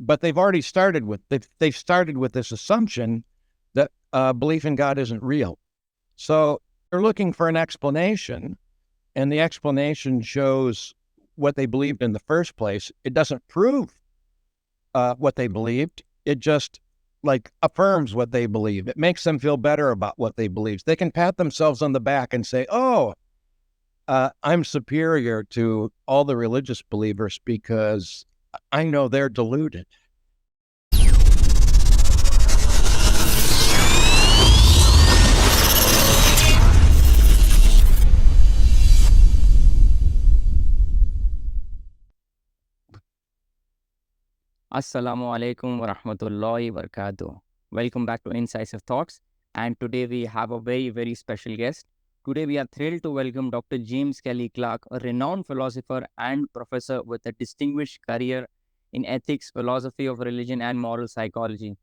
but they've started with this assumption that belief in God isn't real. So they're looking for an explanation, and the explanation shows what they believed in the first place. It doesn't prove what they believed. It just affirms what they believe. It makes them feel better about what they believe. They can pat themselves on the back and say, "Oh, I'm superior to all the religious believers because I know they're deluded." Assalamu alaikum wa rahmatullahi wa barakatuh. Welcome back to Incisive Thoughts. And today we have a very, very special guest. Today we are thrilled to welcome Dr. James Kelly Clark, a renowned philosopher and professor with a distinguished career in ethics, philosophy of religion, and moral psychology.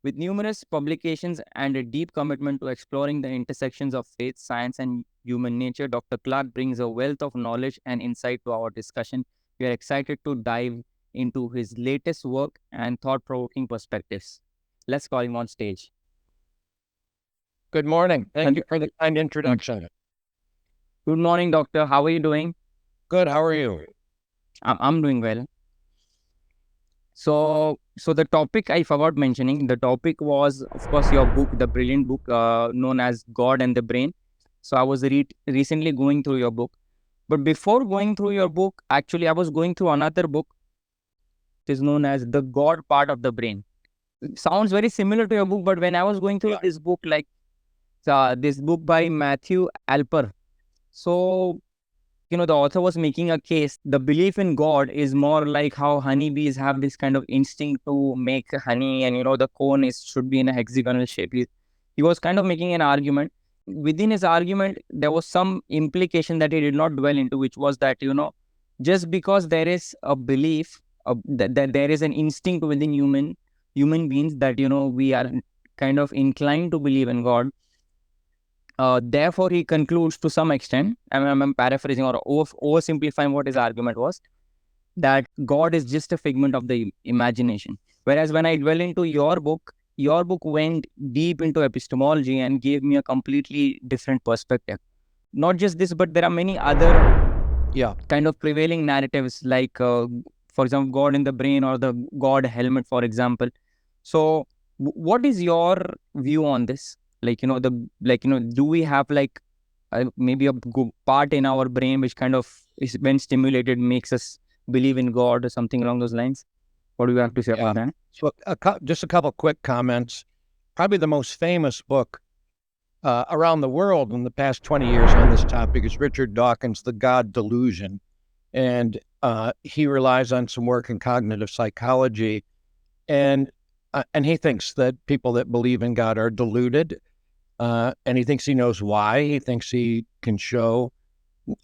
With numerous publications and a deep commitment to exploring the intersections of faith, science, and human nature, Dr. Clark brings a wealth of knowledge and insight to our discussion. We are excited to dive into his latest work and thought-provoking perspectives. Let's call him on stage. Good morning. Thank you for the kind introduction. Good morning, doctor. How are you doing? Good. How are you? I'm doing well. So the topic I forgot mentioning, the topic was, of course, your book, the brilliant book known as God and the Brain. So I was recently going through your book. But before going through your book, actually, I was going through another book. It is known as The God Part of the Brain. It sounds very similar to your book, but when I was going through this book, this book by Matthew Alper, so, the author was making a case. The belief in God is more like how honeybees have this kind of instinct to make honey, and, the cone should be in a hexagonal shape. He was kind of making an argument. Within his argument, there was some implication that he did not dwell into, which was that, just because there is a belief, that there is an instinct within human beings that, we are kind of inclined to believe in God. Therefore, he concludes to some extent, I'm paraphrasing or oversimplifying what his argument was, that God is just a figment of the imagination. Whereas when I dwell into your book went deep into epistemology and gave me a completely different perspective. Not just this, but there are many other kind of prevailing narratives, like, for example, God in the Brain or the God helmet, for example. So what is your view on this? Do we have maybe a part in our brain which kind of is, when stimulated, makes us believe in God or something along those lines? What do you have to say about that? So just a couple quick comments. Probably the most famous book around the world in the past 20 years on this topic is Richard Dawkins' The God Delusion. And he relies on some work in cognitive psychology. And he thinks that people that believe in God are deluded. And he thinks he knows why. He thinks he can show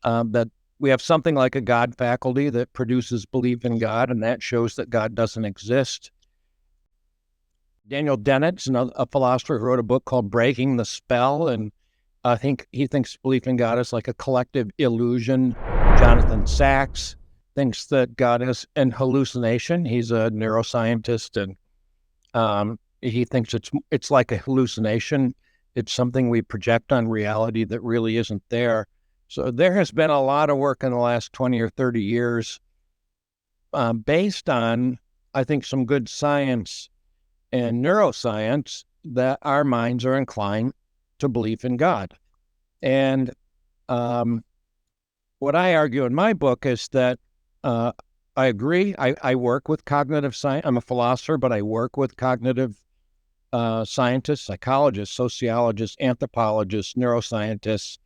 that we have something like a God faculty that produces belief in God, and that shows that God doesn't exist. Daniel Dennett's a philosopher who wrote a book called Breaking the Spell, and I think he thinks belief in God is like a collective illusion. Jonathan Sachs thinks that God is an hallucination. He's a neuroscientist, and he thinks it's like a hallucination. It's something we project on reality that really isn't there. So there has been a lot of work in the last 20 or 30 years based on, I think, some good science and neuroscience that our minds are inclined to believe in God. And what I argue in my book is that I agree. I work with cognitive science. I'm a philosopher, but I work with cognitive scientists, psychologists, sociologists, anthropologists, neuroscientists.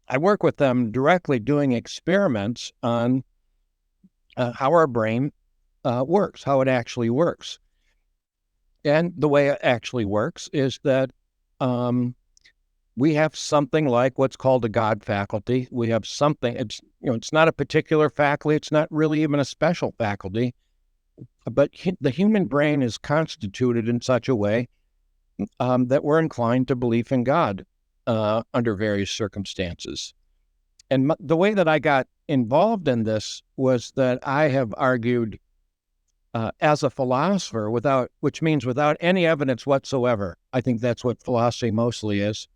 I work with them directly doing experiments on how our brain works, how it actually works. And the way it actually works is that we have something like what's called a God faculty. We have something, it's not a particular faculty. It's not really even a special faculty. But the human brain is constituted in such a way that we're inclined to believe in God under various circumstances. And the way that I got involved in this was that I have argued as a philosopher, which means without any evidence whatsoever. I think that's what philosophy mostly is.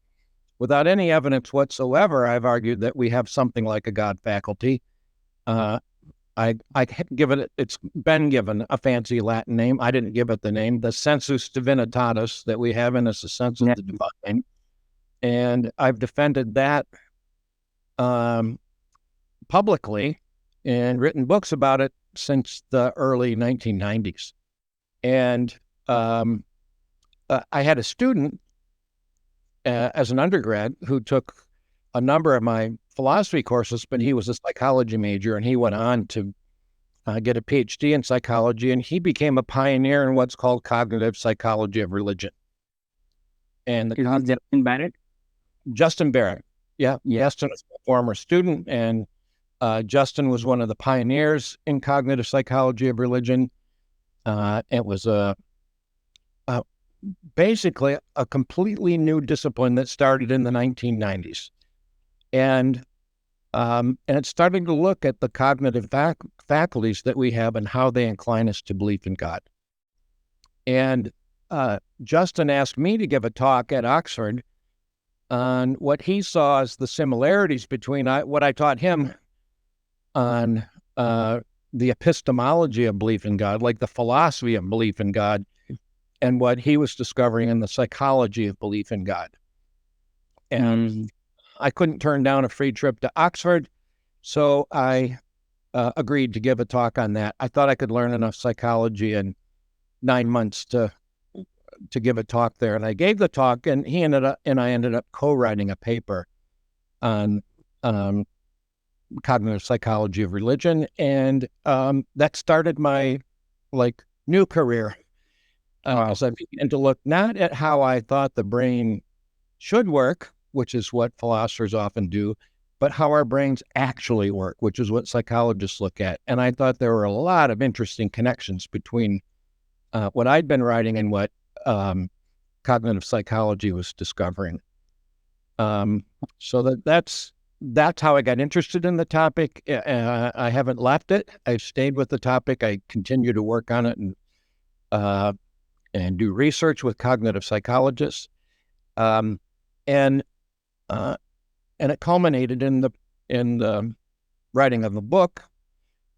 Without any evidence whatsoever, I've argued that we have something like a God faculty. It's been given a fancy Latin name. I didn't give it the name, the sensus divinitatis that we have in us, the sense of the divine. And I've defended that publicly and written books about it since the early 1990s. And I had a student as an undergrad who took a number of my philosophy courses, but he was a psychology major, and he went on to get a PhD in psychology, and he became a pioneer in what's called cognitive psychology of religion. And Justin Barrett? Justin Barrett. Yeah. Justin was a former student, and Justin was one of the pioneers in cognitive psychology of religion. It was basically a completely new discipline that started in the 1990s. And it's starting to look at the cognitive faculties that we have and how they incline us to belief in God. And Justin asked me to give a talk at Oxford on what he saw as the similarities between what I taught him on the epistemology of belief in God, like the philosophy of belief in God, and what he was discovering in the psychology of belief in God. And I couldn't turn down a free trip to Oxford, so I agreed to give a talk on that. I thought I could learn enough psychology in 9 months to give a talk there, and I gave the talk, and I ended up co-writing a paper on cognitive psychology of religion, and that started my new career. As I began to look not at how I thought the brain should work, which is what philosophers often do, but how our brains actually work, which is what psychologists look at. And I thought there were a lot of interesting connections between what I'd been writing and what cognitive psychology was discovering. So that's how I got interested in the topic. I haven't left it. I've stayed with the topic. I continue to work on it and do research with cognitive psychologists. And it culminated in the writing of a book,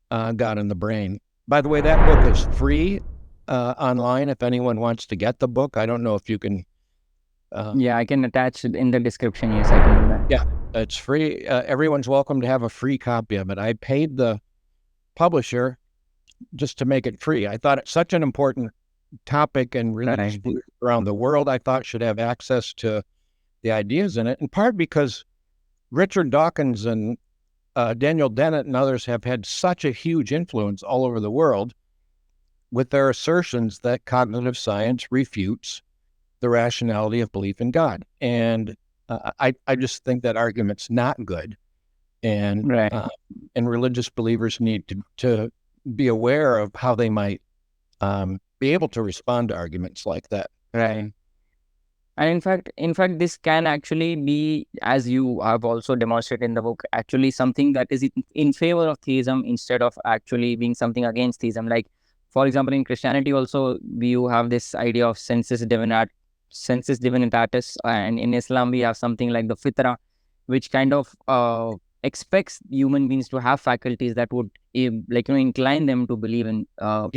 God in the Brain. By the way, that book is free online if anyone wants to get the book. I don't know if you can. I can attach it in the description. Yes, I can do that. Yeah, it's free. Everyone's welcome to have a free copy of it. I paid the publisher just to make it free. I thought it's such an important topic and religious beliefs around the world, I thought should have access to the ideas in it, in part because Richard Dawkins and Daniel Dennett and others have had such a huge influence all over the world with their assertions that cognitive science refutes the rationality of belief in God. And I just think that argument's not good. And religious believers need to be aware of how they might be able to respond to arguments like that. Right. And in fact, this can actually be, as you have also demonstrated in the book, actually something that is in favor of theism instead of actually being something against theism. Like, for example, in Christianity also, you have this idea of sensus divinitatis, and in Islam, we have something like the fitra, which kind of expects human beings to have faculties that would incline them to believe in God.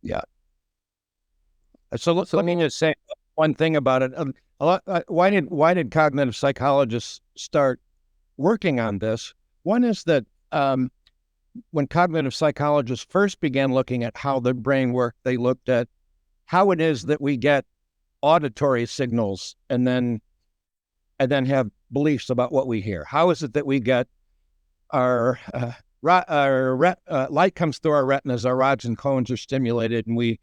Yeah. So let me just say one thing about it. Why did cognitive psychologists start working on this? One is that when cognitive psychologists first began looking at how the brain worked, they looked at how it is that we get auditory signals and then have beliefs about what we hear. How is it that we get our light comes through our retinas, our rods and cones are stimulated, and we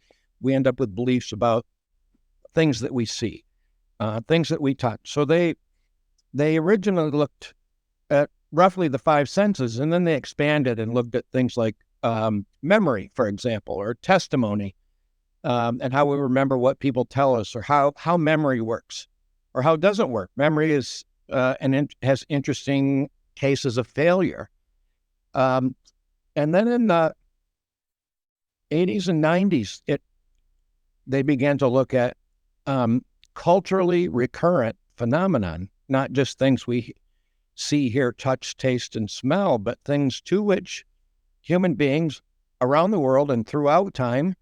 end up with beliefs about things that we see, things that we touch. So they originally looked at roughly the 5 senses, and then they expanded and looked at things like memory, for example, or testimony, and how we remember what people tell us, or how memory works, or how it doesn't work. Memory is has interesting cases of failure. And then in the 80s and 90s, they began to look at culturally recurrent phenomenon, not just things we see, hear, touch, taste, and smell, but things to which human beings around the world and throughout time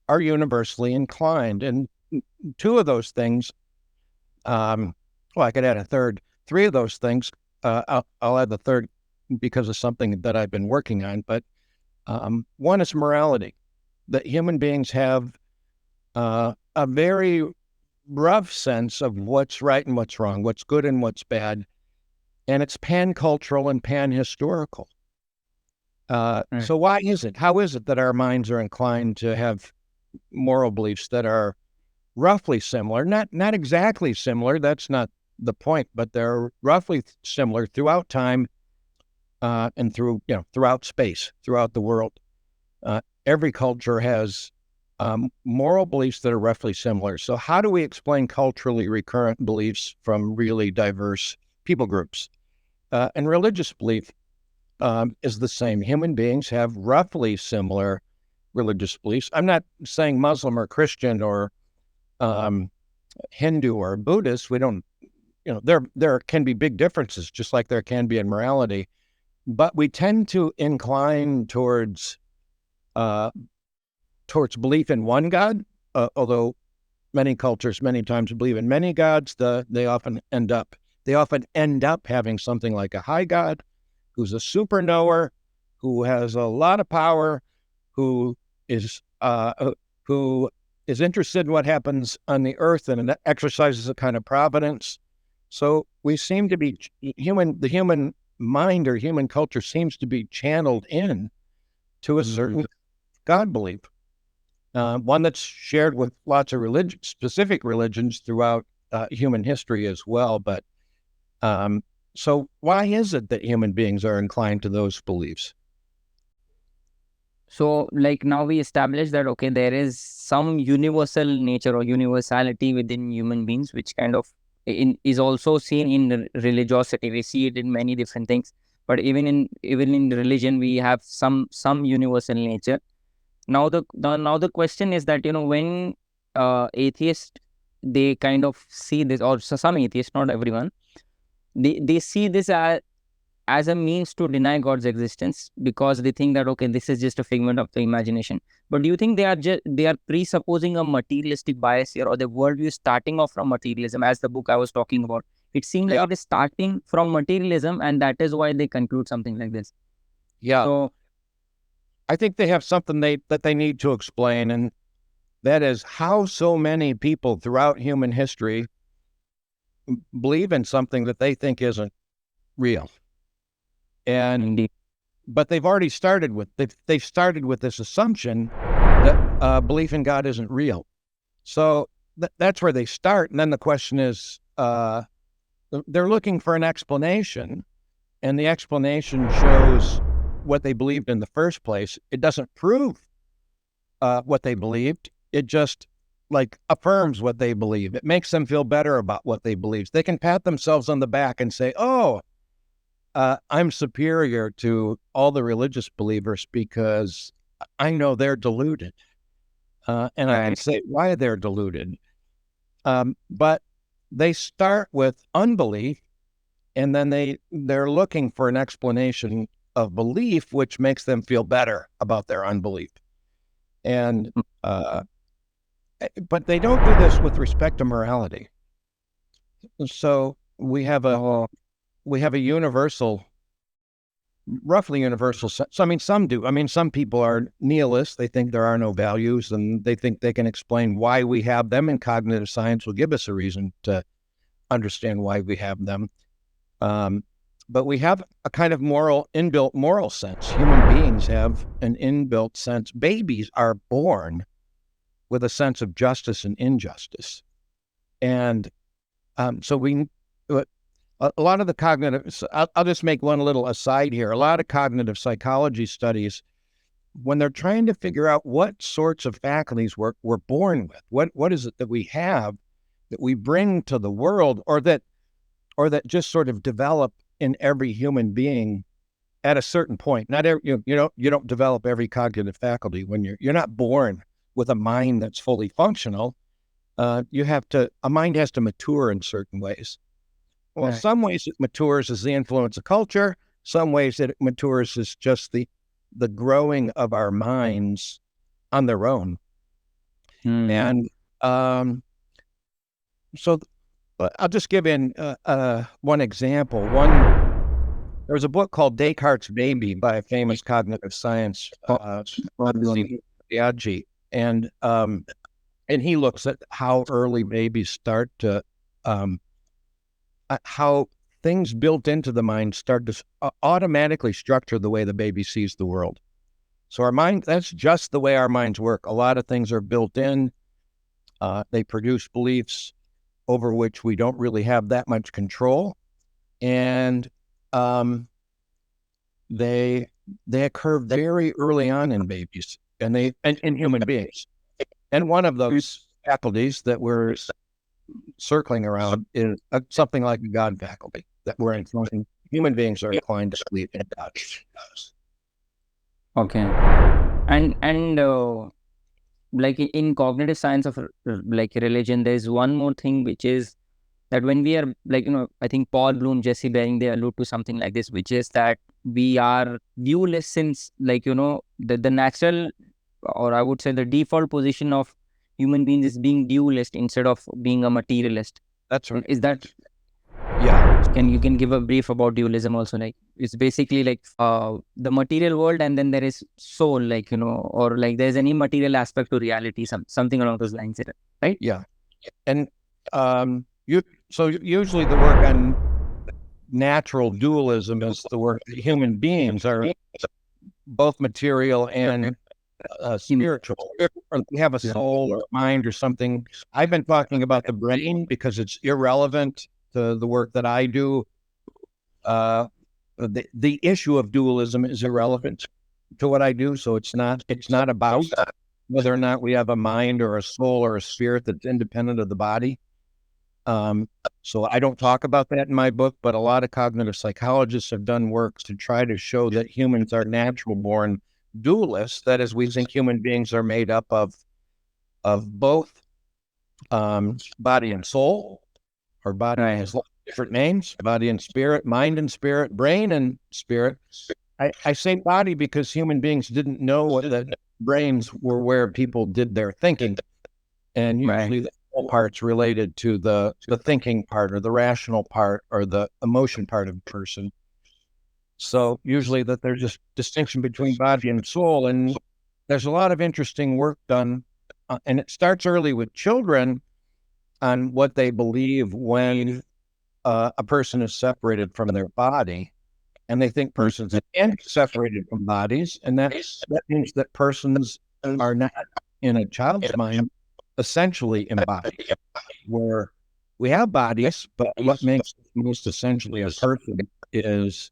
are universally inclined. And two of those things, well, I could add a third. Three of those things, I'll add the third because of something that I've been working on. But one is morality, that human beings have a very rough sense of what's right and what's wrong, what's good and what's bad. And it's pan-cultural and pan-historical. So why is it? How is it that our minds are inclined to have moral beliefs that are roughly similar? Not exactly similar. That's not the point. But they're roughly similar throughout time and throughout space, throughout the world. Every culture has moral beliefs that are roughly similar. So how do we explain culturally recurrent beliefs from really diverse people groups? And religious belief is the same. Human beings have roughly similar religious beliefs. I'm not saying Muslim or Christian or Hindu or Buddhist. We don't, there can be big differences, just like there can be in morality. But we tend to incline towards belief in one God, although many cultures many times believe in many gods. They often end up having something like a high God, who's a super knower, who has a lot of power, who is interested in what happens on the earth and exercises a kind of providence. So we seem to be the human mind or human culture seems to be channeled in to a certain God belief, one that's shared with lots of specific religions throughout human history as well. But so why is it that human beings are inclined to those beliefs? So, like now we established that, okay, there is some universal nature or universality within human beings, which kind of is also seen in religiosity. We see it in many different things, but even in religion, we have some universal nature. Now the question is that, when atheists, they kind of see this, or some atheists, not everyone, they see this as a means to deny God's existence, because they think that, okay, this is just a figment of the imagination. But do you think they are presupposing a materialistic bias here, or the worldview starting off from materialism, as the book I was talking about? It seems like it is starting from materialism, and that is why they conclude something like this. Yeah. So I think they have something that they need to explain, and that is how so many people throughout human history believe in something that they think isn't real. And but they've already started with this assumption that belief in God isn't real. So that's where they start, and then the question is, they're looking for an explanation, and the explanation shows what they believed in the first place. It doesn't prove what they believed. It just affirms what they believe. It makes them feel better about what they believe. They can pat themselves on the back and say, "Oh, I'm superior to all the religious believers because I know they're deluded." And I can say why they're deluded. But they start with unbelief, and then they're looking for an explanation of belief, which makes them feel better about their unbelief. And but they don't do this with respect to morality. So we have a universal, roughly universal sense. So, I mean, some do. I mean, some people are nihilists. They think there are no values, and they think they can explain why we have them, and cognitive science will give us a reason to understand why we have them. But we have a kind of inbuilt moral sense. Human beings have an inbuilt sense. Babies are born with a sense of justice and injustice. And so a lot of the cognitive, I'll just make one little aside here. A lot of cognitive psychology studies, when they're trying to figure out what sorts of faculties we're born with, what is it that we have that we bring to the world, or that just sort of develop in every human being at a certain point. Not every, you don't develop every cognitive faculty when you're not born with a mind that's fully functional. A mind has to mature in certain ways. Well, Right. some ways it matures as the influence of culture. Some ways it matures as just the growing of our minds on their own. And so I'll just give in one example. There was a book called Descartes' Baby by a famous cognitive science Biaggi, and he looks at how early babies start to how things built into the mind start to automatically structure the way the baby sees the world. So our mind, that's just the way our minds work. A lot of things are built in. They produce beliefs over which we don't really have that much control. And they occur very early on in babies and in human beings. And one of those faculties that we're circling around is something like the God faculty, that we're inclined, human beings are inclined to believe in God. Okay. And like in cognitive science of like religion, there's one more thing, which is that when we are like, I think Paul Bloom, Jesse Bering, they allude to something like this, which is that we are viewless, since like, the natural, or I would say the default position of human beings is being dualist instead of being a materialist. That's right. Is that? Yeah. You can give a brief about dualism also? Like, it's basically like the material world, and then there is soul, like, or like there's an immaterial aspect to reality, something along those lines, right? Yeah. And so usually the work on natural dualism is the work that human beings are both material and spiritual, or they have a soul or mind or something. I've been talking about the brain because it's irrelevant to the work that I do. The issue of dualism is irrelevant to what I do, so it's not about whether or not we have a mind or a soul or a spirit that's independent of the body. So I don't talk about that in my book, but a lot of cognitive psychologists have done work to try to show that humans are natural born dualists. That is, we think human beings are made up of both body and soul, or body has different names: body and spirit, mind and spirit, brain and spirit. I say body because human beings didn't know that brains were where people did their thinking, and usually the whole part's related to the thinking part, or the rational part, or the emotion part of a person. So usually that there's a distinction between body and soul, and there's a lot of interesting work done, and it starts early with children on what they believe when a person is separated from their body, and they think persons can be separated from bodies, and that means that persons are not, in a child's mind, essentially embodied, where we have bodies, but what makes us most essentially a person is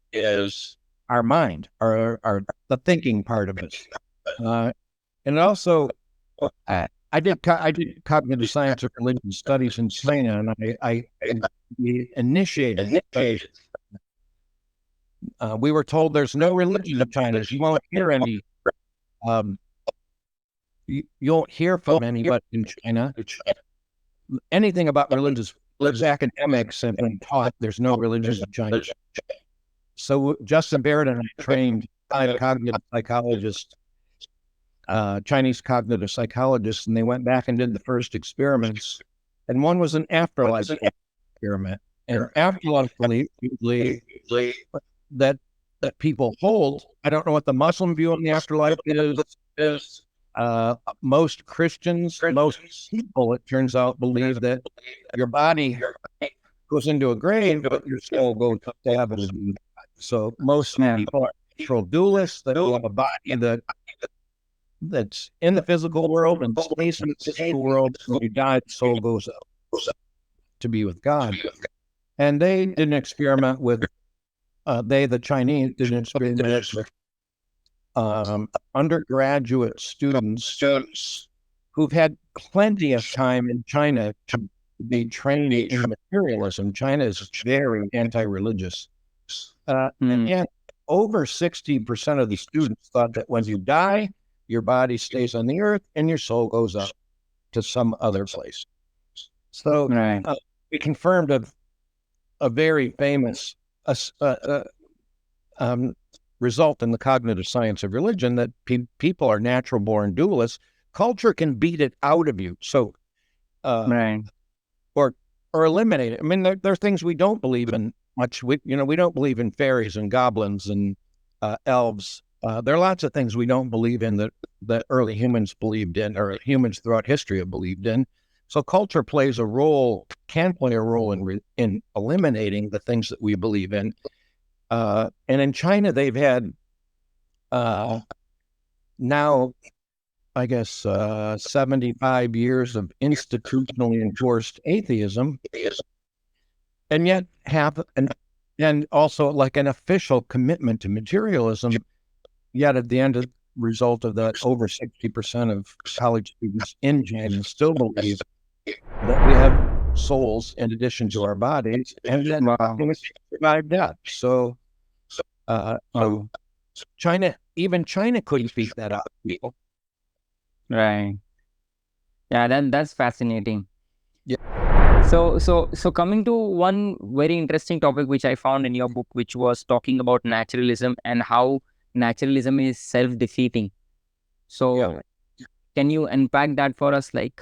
our mind, our the thinking part of it. And also, I did cognitive science of religion studies in China, and I initiated. We were told there's no religion in China. You won't hear any. You won't hear from anybody in China anything about religious. Academics have been taught there's no religion in China. So Justin Barrett and I trained 5 cognitive psychologists, Chinese cognitive psychologists, and they went back and did the first experiments. And one was an afterlife experiment. And afterlife belief usually that people hold. I don't know what the Muslim view on the afterlife is. Most Christians, most people, it turns out, believe that your body goes into a grave, but your soul goes to heaven. So most people are natural dualists that have a body that's in the physical world and stays in the physical world. When you die, the soul goes up to be with God. And they did an experiment with, the Chinese did an experiment with undergraduate students who've had plenty of time in China to be trained in materialism. China is very anti-religious. And over 60% of the students thought that when you die, your body stays on the earth and your soul goes up to some other place. So Right. we confirmed a very famous result in the cognitive science of religion that people are natural born dualists. Culture can beat it out of you. So, Right. or eliminate it. I mean, there are things we don't believe in much. We don't believe in fairies and goblins and elves. There are lots of things we don't believe in that early humans believed in, or humans throughout history have believed in. So culture plays a role, can play a role in eliminating the things that we believe in. And in China, they've had now, I guess, 75 years of institutionally enforced atheism, and yet and also like an official commitment to materialism. Yet at the end of result of that, over 60% of college students in China still believe that we have souls in addition to our bodies, and that we survive death. So even China couldn't beat that up, people. Right. Yeah, that's fascinating. Yeah. So coming to one very interesting topic which I found in your book, which was talking about naturalism and how naturalism is self-defeating. So can you unpack that for us? Like,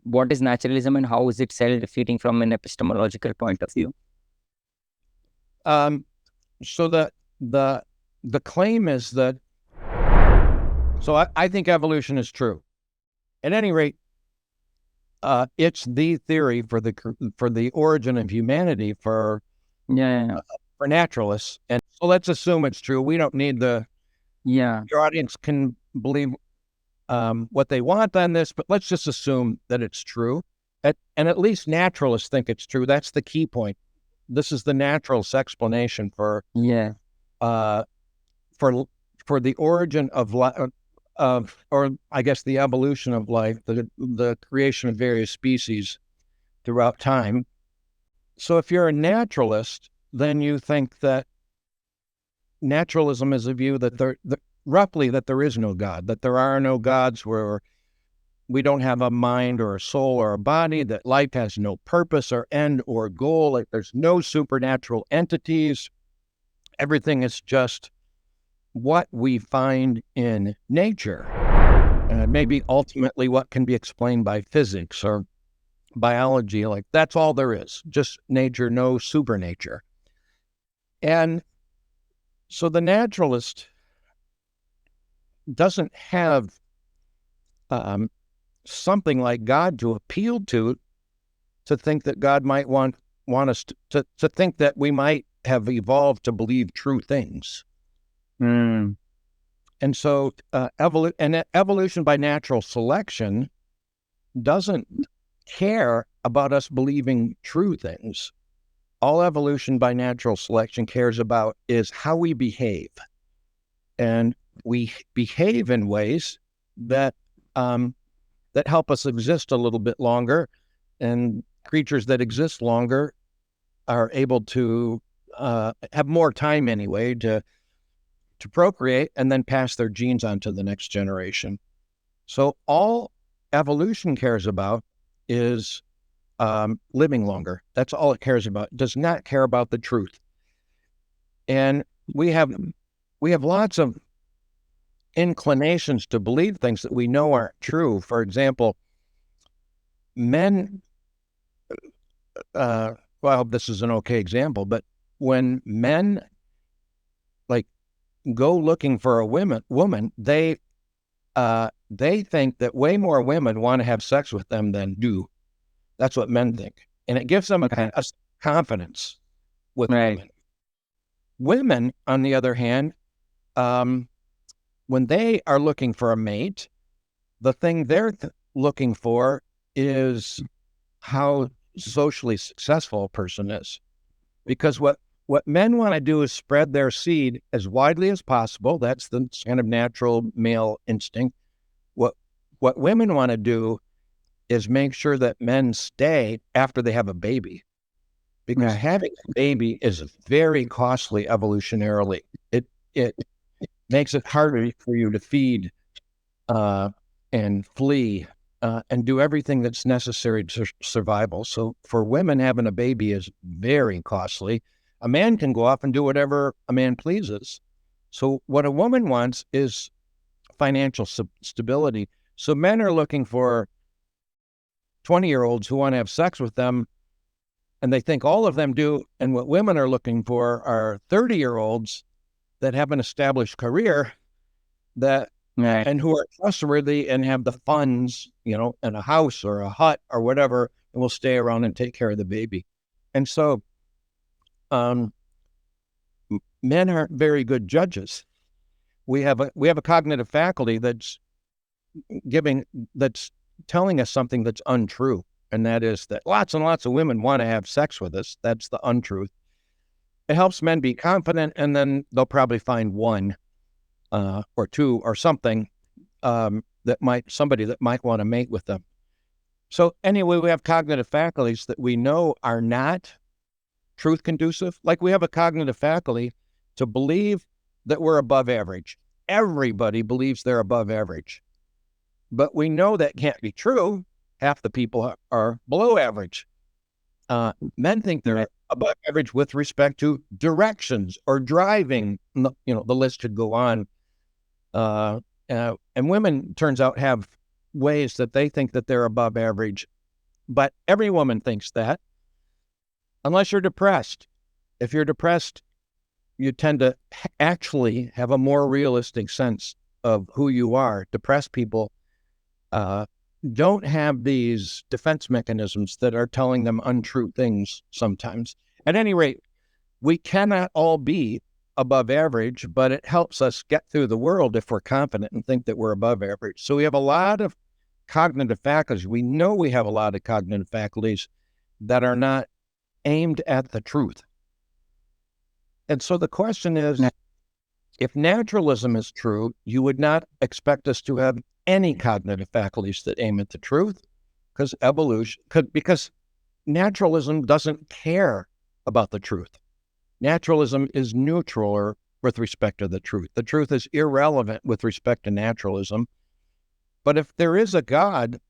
what is naturalism and how is it self-defeating from an epistemological point of view? So the claim is that. So I think evolution is true. At any rate, it's the theory for the origin of humanity for naturalists. And so let's assume it's true. We don't need your audience can believe what they want on this, but let's just assume that it's true. And at least naturalists think it's true. That's the key point. This is the naturalist explanation for the origin of life, or I guess the evolution of life, the creation of various species throughout time. So if you're a naturalist, then you think that naturalism is a view that roughly that there is no God, that there are no gods, where we don't have a mind or a soul or a body, that life has no purpose or end or goal, like there's no supernatural entities. Everything is just what we find in nature, maybe ultimately what can be explained by physics or biology. Like that's all there is, just nature, no supernature. And so the naturalist doesn't have something like God to appeal to think that God might want us to think that we might have evolved to believe true things. And so evolution by natural selection doesn't care about us believing true things. All evolution by natural selection cares about is how we behave. And we behave in ways that help us exist a little bit longer, and creatures that exist longer are able to have more time anyway to procreate and then pass their genes on to the next generation. So all evolution cares about is living longer. That's all it cares about. It does not care about the truth. And we have lots of inclinations to believe things that we know aren't true. For example, men, well, I hope this is an okay example, but when men like go looking for a woman, they think that way more women want to have sex with them than do. That's what men think. And it gives them a confidence with women. Women, on the other hand, when they are looking for a mate, the thing they're looking for is how socially successful a person is. Because what men want to do is spread their seed as widely as possible. That's the kind of natural male instinct. What women want to do is make sure that men stay after they have a baby. because having a baby is very costly evolutionarily. It makes it harder for you to feed and flee and do everything that's necessary to survival. So for women, having a baby is very costly. A man can go off and do whatever a man pleases. So what a woman wants is financial stability. So men are looking for 20-year-olds who want to have sex with them, and they think all of them do. And what women are looking for are 30-year-olds that have an established career and who are trustworthy and have the funds, and a house or a hut or whatever, and will stay around and take care of the baby. And so men aren't very good judges. We have a cognitive faculty that's telling us something that's untrue. And that is that lots and lots of women want to have sex with us. That's the untruth. It helps men be confident, and then they'll probably find one or two or something somebody that might want to mate with them. So anyway, we have cognitive faculties that we know are not truth conducive. Like we have a cognitive faculty to believe that we're above average. Everybody believes they're above average. But we know that can't be true. Half the people are below average. Men think they're above average with respect to directions or driving. The list could go on. And women, turns out, have ways that they think that they're above average. But every woman thinks that, unless you're depressed. If you're depressed, you tend to actually have a more realistic sense of who you are. Depressed people don't have these defense mechanisms that are telling them untrue things sometimes. At any rate, we cannot all be above average, but it helps us get through the world if we're confident and think that we're above average. So we have a lot of cognitive faculties. We know we have a lot of cognitive faculties that are not aimed at the truth. And so the question is, if naturalism is true, you would not expect us to have any cognitive faculties that aim at the truth, because naturalism doesn't care about the truth. Naturalism is neutral with respect to the truth. The truth is irrelevant with respect to naturalism. But if there is a God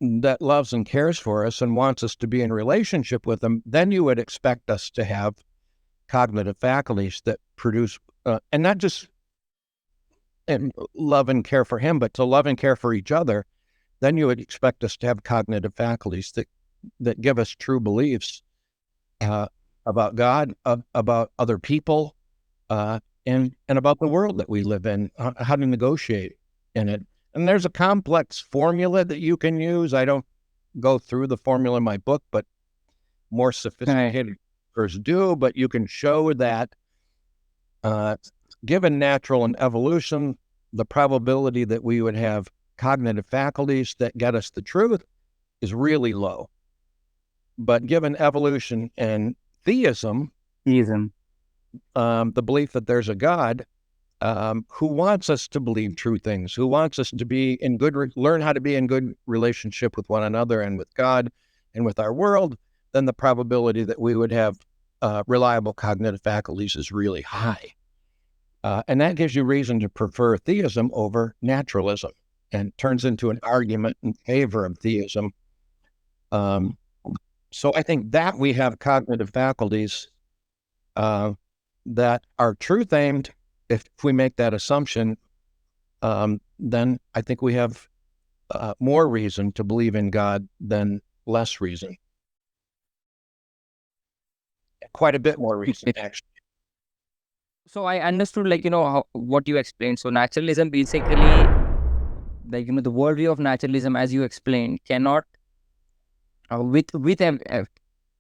that loves and cares for us and wants us to be in relationship with him, then you would expect us to have cognitive faculties that produce, and not just love and care for him, but to love and care for each other. Then you would expect us to have cognitive faculties that give us true beliefs about God, about other people, and about the world that we live in, how to negotiate in it. And there's a complex formula that you can use. I don't go through the formula in my book, but more sophisticated do. But you can show that given natural and evolution, the probability that we would have cognitive faculties that get us the truth is really low. But given evolution and theism, the belief that there's a God who wants us to believe true things, who wants us to be learn how to be in good relationship with one another and with God and with our world, then the probability that we would have reliable cognitive faculties is really high. And that gives you reason to prefer theism over naturalism, and turns into an argument in favor of theism. So I think that we have cognitive faculties that are truth-aimed. If we make that assumption, then I think we have more reason to believe in God than less reason. Quite a bit more reason, actually. So I understood, what you explained. So naturalism basically, the worldview of naturalism, as you explained, cannot,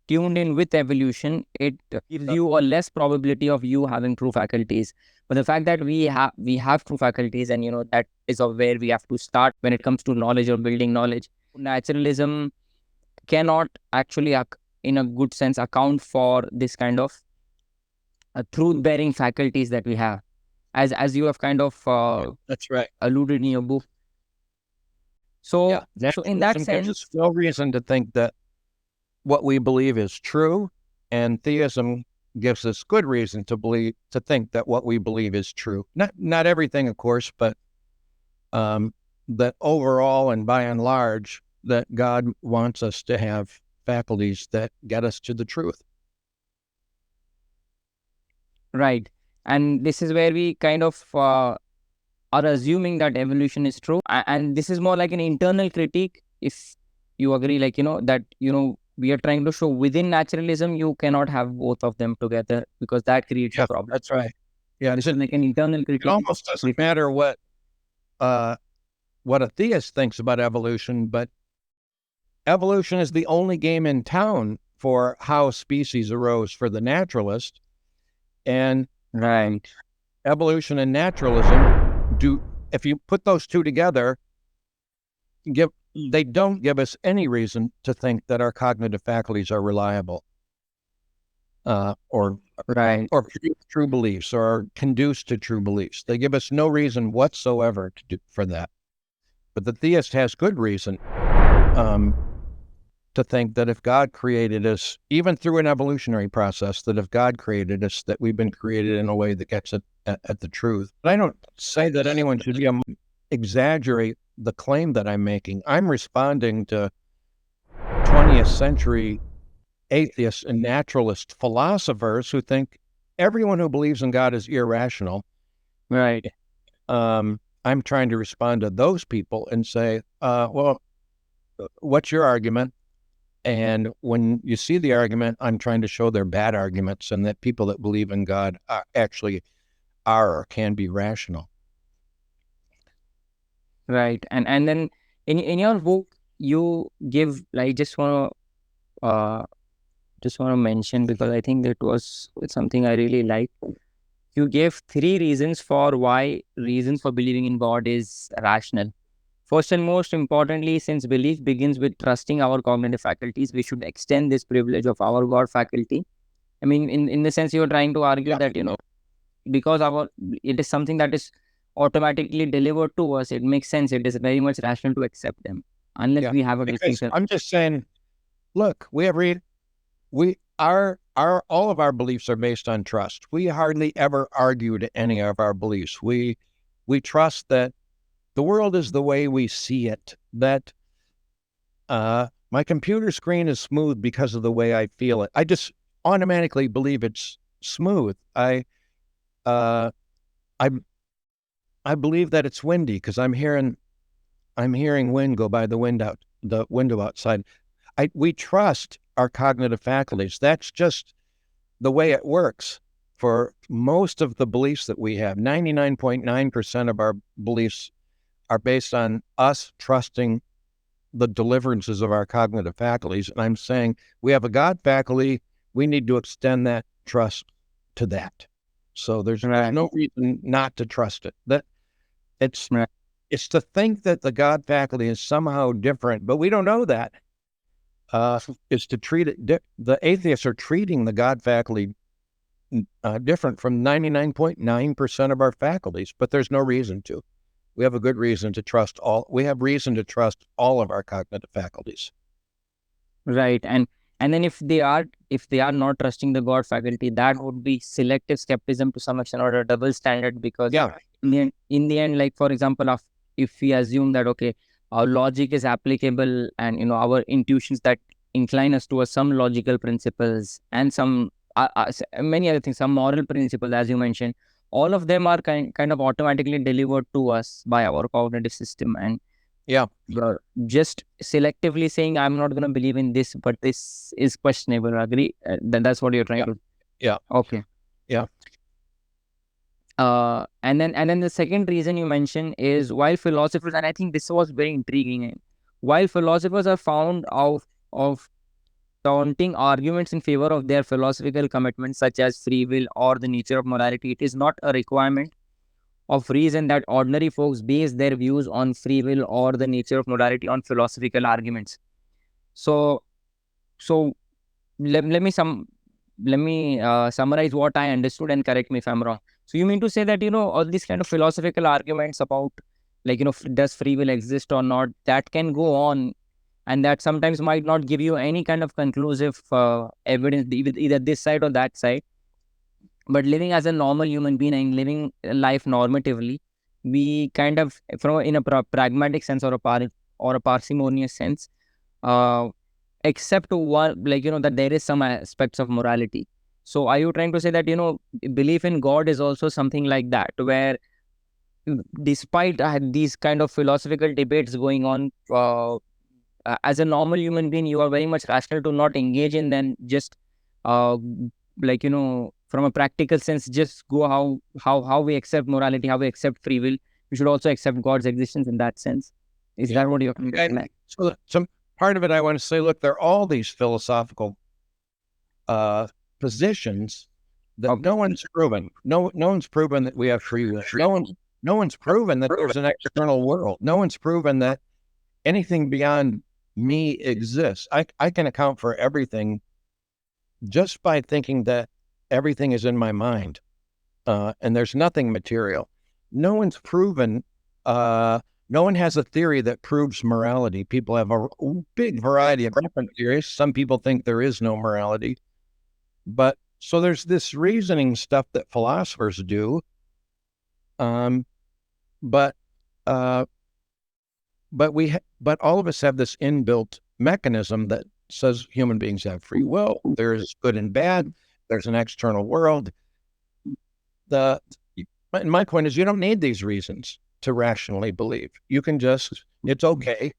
tuned in with evolution, it gives you a less probability of you having true faculties. But the fact that we have true faculties, and that is of where we have to start when it comes to knowledge or building knowledge. Naturalism cannot actually, in a good sense, account for this kind of truth-bearing faculties that we have, as you have kind of that's right, alluded in your book. So, so in that sense, there's no reason to think that what we believe is true And theism gives us good reason to think that what we believe is true. Not everything, of course, but that overall and by and large, that God wants us to have faculties that get us to the truth. Right. And this is where we kind of are assuming that evolution is true. And this is more like an internal critique. If you agree, like, that, we are trying to show within naturalism, you cannot have both of them together because that creates a problem. That's right. Yeah. This is like an internal critique. It almost doesn't matter what a theist thinks about evolution, but evolution is the only game in town for how species arose for the naturalist. And right, evolution and naturalism if you put those two together, they don't give us any reason to think that our cognitive faculties are reliable, or true beliefs, or conduce to true beliefs. They give us no reason whatsoever for that. But the theist has good reason to think that if God created us, even through an evolutionary process, that if God created us, that we've been created in a way that gets at the truth. But I don't say that anyone should exaggerate the claim that I'm making. I'm responding to 20th century atheists and naturalist philosophers who think everyone who believes in God is irrational. Right. I'm trying to respond to those people and say, well, what's your argument? And when you see the argument, I'm trying to show they're bad arguments and that people that believe in God actually are or can be rational. Right. And then in your book, you give, like, just want to mention, because I think that was something I really liked. You gave 3 reasons for believing in God is rational. First and most importantly, since belief begins with trusting our cognitive faculties, we should extend this privilege of our God faculty. I mean, in the sense you're trying to argue that, because it is something that is automatically delivered to us, it makes sense. It is very much rational to accept them, unless we have a distinction. I'm just saying, look, all of our beliefs are based on trust. We hardly ever argue to any of our beliefs. We trust that the world is the way we see it, that my computer screen is smooth because of the way I feel it. I just automatically believe it's smooth. I believe that it's windy because I'm hearing wind go by the window outside. We trust our cognitive faculties. That's just the way it works for most of the beliefs that we have. 99.9% of our beliefs are based on us trusting the deliverances of our cognitive faculties. And I'm saying we have a God faculty, we need to extend that trust to that. So there's no reason not to trust it. That it's to think that the God faculty is somehow different, but we don't know that. Is to treat it, the atheists are treating the God faculty different from 99.9% of our faculties, but there's no reason to. We have a good reason to trust we have reason to trust all of our cognitive faculties. Right. And then if they are not trusting the God faculty, that would be selective skepticism to some extent, or a double standard, because in the end, like, for example, if we assume that, okay, our logic is applicable and, our intuitions that incline us towards some logical principles and some many other things, some moral principles, as you mentioned, all of them are kind of automatically delivered to us by our cognitive system. And just selectively saying, I'm not going to believe in this, but this is questionable. Agree? Then that's what you're trying to. Yeah. Okay. Yeah. And then the second reason you mentioned is, while philosophers, and I think this was very intriguing, while philosophers are found of daunting arguments in favor of their philosophical commitments, such as free will or the nature of morality, it is not a requirement of reason that ordinary folks base their views on free will or the nature of morality on philosophical arguments. So let me summarize what I understood, and correct me if I'm wrong. So you mean to say that, all these kind of philosophical arguments about, like, does free will exist or not, that can go on and that sometimes might not give you any kind of conclusive evidence, either this side or that side. But living as a normal human being and living life normatively, we kind of, in a pragmatic sense or a parsimonious sense, uh, accept one, like, that there is some aspects of morality. So are you trying to say that, belief in God is also something like that, where despite these kind of philosophical debates going on, as a normal human being, you are very much rational to not engage in them, just uh, like, from a practical sense, just go how we accept morality, how we accept free will. We should also accept God's existence in that sense. Is that what you're and so some part of it I want to say, look, there are all these philosophical positions that no one's proven. No one's proven that we have free will. No one's proven that there's an external world. No one's proven that anything beyond me exists. I can account for everything just by thinking that everything is in my mind, and there's nothing material. No one's proven, no one has a theory that proves morality. People have a big variety of different theories. Some people think there is no morality. But so there's this reasoning stuff that philosophers do. But all of us have this inbuilt mechanism that says human beings have free will. There's good and bad. There's an external world. My point is, you don't need these reasons to rationally believe. You can just, it's okay.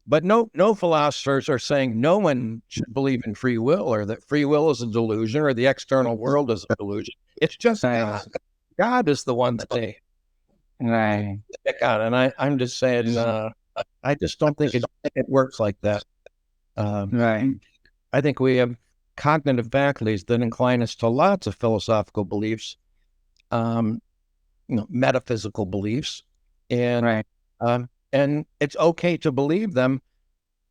But no philosophers are saying no one should believe in free will, or that free will is a delusion, or the external world is a delusion. It's just God. God is the one that they pick out. And I'm just saying, I just don't think it works like that. I think we have cognitive faculties that incline us to lots of philosophical beliefs, metaphysical beliefs, and it's okay to believe them,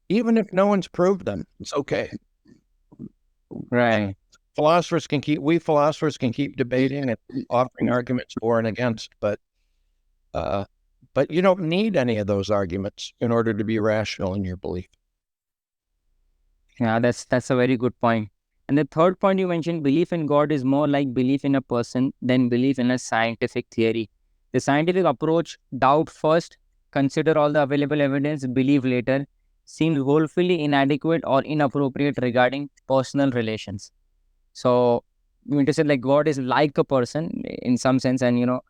even if no one's proved them. It's okay. Right. Philosophers can keep debating and offering arguments for and against, but you don't need any of those arguments in order to be rational in your belief. Yeah, that's a very good point. And the third point you mentioned, belief in God is more like belief in a person than belief in a scientific theory. The scientific approach, doubt first, consider all the available evidence, believe later, seems woefully inadequate or inappropriate regarding personal relations. So you mean to say, like, God is like a person in some sense, and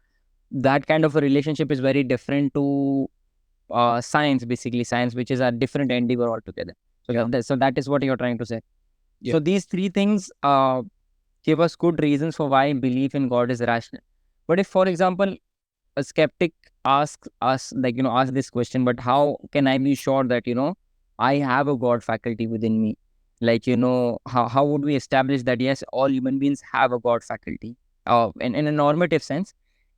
that kind of a relationship is very different to science, basically science, which is a different endeavor altogether. So that is what you're trying to say. Yeah. So these three things give us good reasons for why belief in God is rational. But if, for example, a skeptic asks us, ask this question, but how can I be sure that, I have a God faculty within me? Like, how would we establish that, yes, all human beings have a God faculty? In a normative sense,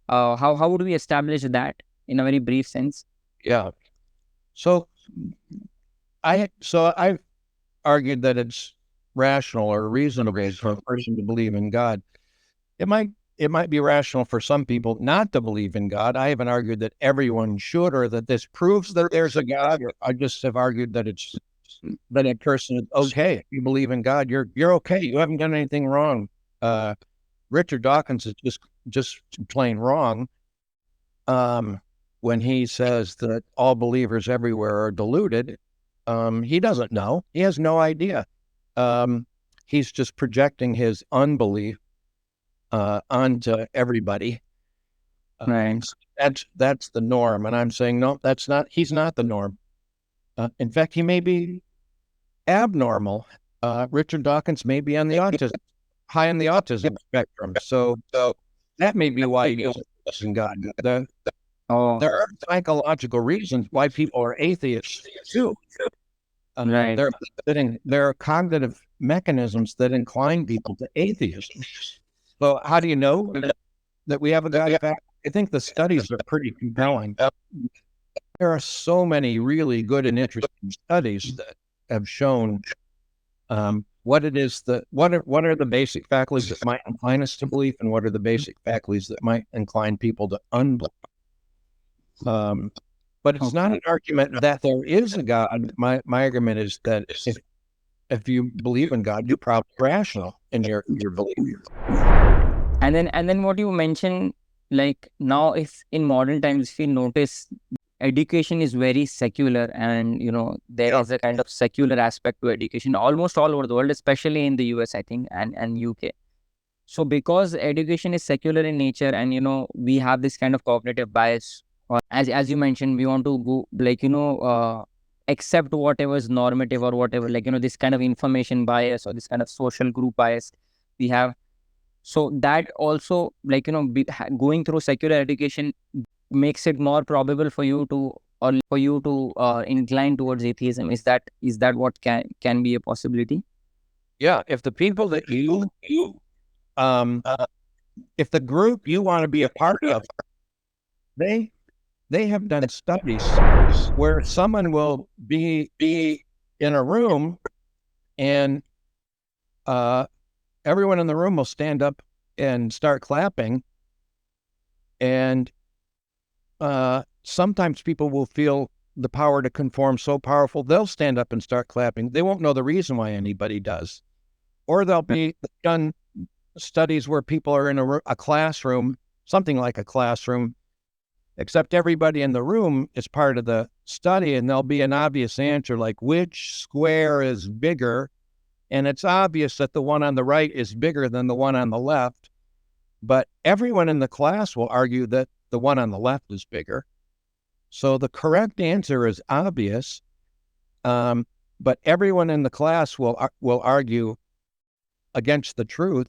how would we establish that in a very brief sense? Yeah. So I've argued that it's rational or reasonable for a person to believe in God. It might be rational for some people not to believe in God. I haven't argued that everyone should, or that this proves that there's a God. I just have argued that that a person is okay. If you believe in God, you're okay. You haven't done anything wrong. Richard Dawkins is just plain wrong when he says that all believers everywhere are deluded. He doesn't know. He has no idea. He's just projecting his unbelief onto everybody. Right. That's the norm. And I'm saying, no, that's not. He's not the norm. In fact, he may be abnormal. Richard Dawkins may be on the high on the autism spectrum. So that may be why he doesn't believe in God. There are psychological reasons why people are atheists too. Right. There are cognitive mechanisms that incline people to atheism. So how do you know that we have a God faculty? I think the studies are pretty compelling. There are so many really good and interesting studies that have shown what it is what are the basic faculties that might incline us to belief, and what are the basic faculties that might incline people to unbelief. But it's not an argument that there is a God. My argument is that if you believe in God, you're probably rational in your belief. And then what you mentioned, like now, if in modern times, if you notice, education is very secular, and there is a kind of secular aspect to education almost all over the world, especially in the US, I think, and UK. So because education is secular in nature, and we have this kind of cognitive bias, or as you mentioned, we want to go like accept whatever is normative, or whatever, like this kind of information bias, or this kind of social group bias we have. So that also, like going through secular education makes it more probable for you to, or for you to incline towards atheism. Is that what can be a possibility? Yeah, if the people that if the group you want to be a part of, they have done studies where someone will be in a room, and everyone in the room will stand up and start clapping, and sometimes people will feel the power to conform so powerful they'll stand up and start clapping. They won't know the reason why anybody does. Or they'll be done studies where people are in a classroom, something like a classroom, except everybody in the room is part of the study, and there'll be an obvious answer like, which square is bigger? And it's obvious that the one on the right is bigger than the one on the left, but everyone in the class will argue that the one on the left is bigger. So the correct answer is obvious, but everyone in the class will argue against the truth,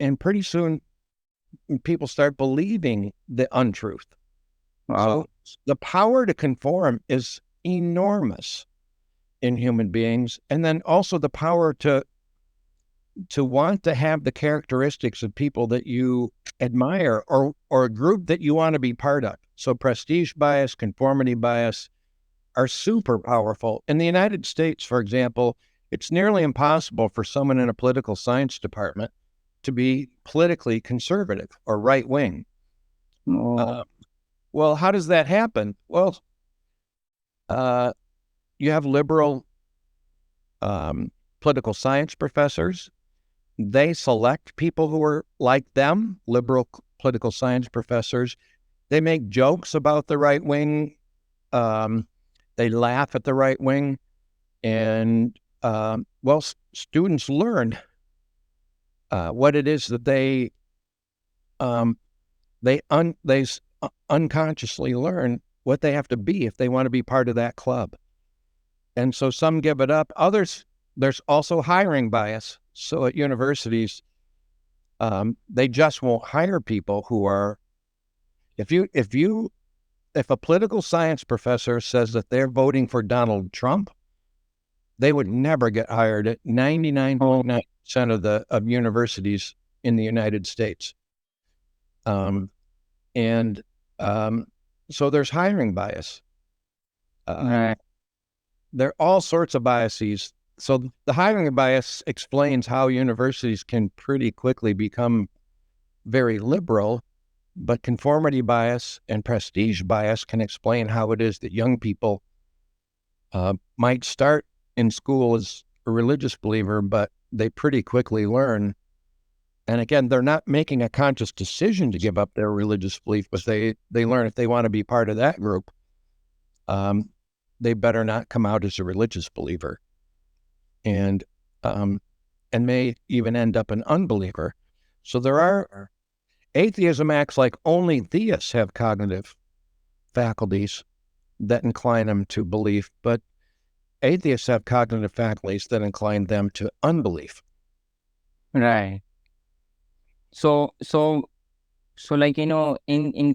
and pretty soon people start believing the untruth. Wow. So the power to conform is enormous in human beings, and then also the power to want to have the characteristics of people that you admire, or a group that you want to be part of. So prestige bias, conformity bias are super powerful. In the United States, for example, it's nearly impossible for someone in a political science department to be politically conservative or right-wing. Well, how does that happen? Well, you have liberal political science professors. They select people who are like them, liberal political science professors. They make jokes about the right wing. They laugh at the right wing. And, students learn what it is that they unconsciously learn what they have to be if they want to be part of that club. And so some give it up. Others, there's also hiring bias. So at universities, they just won't hire people who are, if a political science professor says that they're voting for Donald Trump, they would never get hired at 99.9% of universities in the United States. So there's hiring bias. Right. There are all sorts of biases. So the hiring bias explains how universities can pretty quickly become very liberal, but conformity bias and prestige bias can explain how it is that young people might start in school as a religious believer, but they pretty quickly learn. And again, they're not making a conscious decision to give up their religious belief, but they learn if they want to be part of that group, they better not come out as a religious believer, and may even end up an unbeliever. So atheism acts like only theists have cognitive faculties that incline them to belief, but atheists have cognitive faculties that incline them to unbelief. Right. So like, in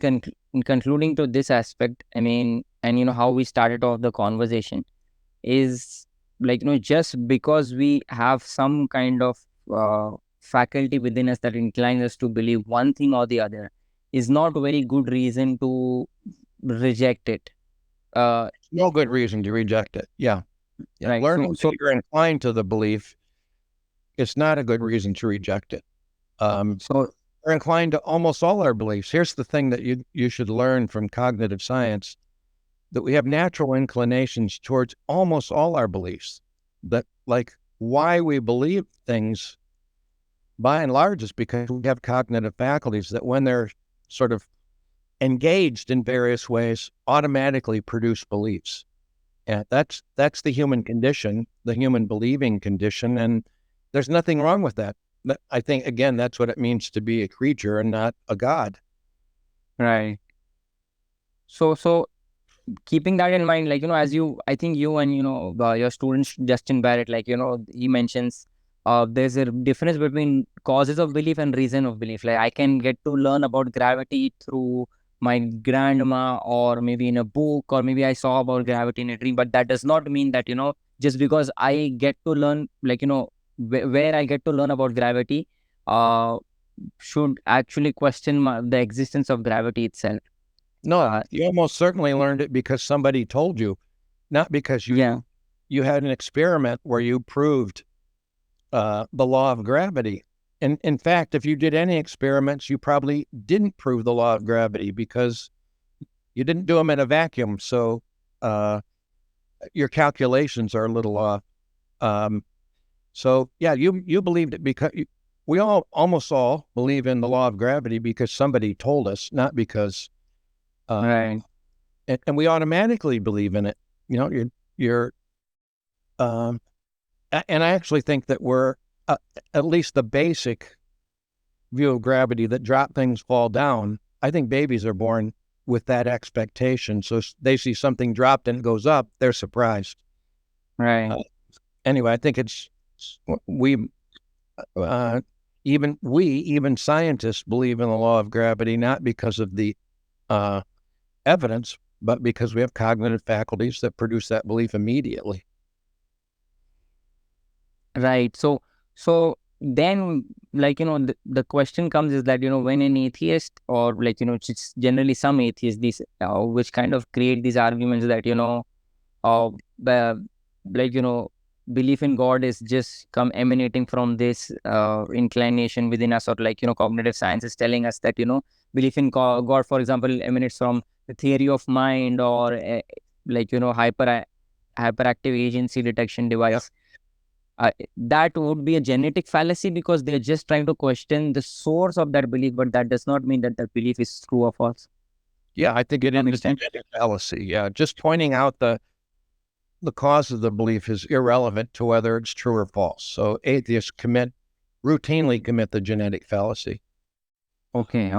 concluding to this aspect, I mean, and how we started off the conversation is like, just because we have some kind of faculty within us that inclines us to believe one thing or the other is not a very good reason to reject it. No good reason to reject it. Yeah. Right. Learning so you're inclined to the belief, it's not a good reason to reject it. So we're inclined to almost all our beliefs. Here's the thing that you should learn from cognitive science. that we have natural inclinations towards almost all our beliefs. That, like, why we believe things, by and large, is because we have cognitive faculties that, when they're sort of engaged in various ways, automatically produce beliefs. And that's the human condition, the human believing condition, and there's nothing wrong with that. I think, again, that's what it means to be a creature and not a god. Right. So keeping that in mind, like, as I think you and, your student Justin Barrett, like, he mentions, there's a difference between causes of belief and reason of belief. Like, I can get to learn about gravity through my grandma, or maybe in a book, or maybe I saw about gravity in a dream, but that does not mean that, just because I get to learn, like, where I get to learn about gravity, should actually question the existence of gravity itself. No, you almost certainly learned it because somebody told you, not because Yeah. you had an experiment where you proved the law of gravity. And in fact, if you did any experiments, you probably didn't prove the law of gravity because you didn't do them in a vacuum. So your calculations are a little off. So yeah, you believed it because we almost all believe in the law of gravity because somebody told us, not because Right. and we automatically believe in it. You're and I actually think that we're at least the basic view of gravity, that drop things fall down. I think babies are born with that expectation. So they see something dropped and it goes up, they're surprised. Right. Anyway, I think we even scientists believe in the law of gravity, not because of the evidence, but because we have cognitive faculties that produce that belief immediately. Right. So then, like, the question comes is that, when an atheist, or like, it's generally some atheists, these, which kind of create these arguments that, the, like, belief in God is just emanating from this inclination within us, or like, cognitive science is telling us that, belief in God, for example, emanates from the theory of mind, or like, hyperactive agency detection device. That would be a genetic fallacy, because they're just trying to question the source of that belief, but that does not mean that the belief is true or false. Yeah, I think it is a fallacy. Yeah, just pointing out the cause of the belief is irrelevant to whether it's true or false. So atheists routinely commit the genetic fallacy. Okay.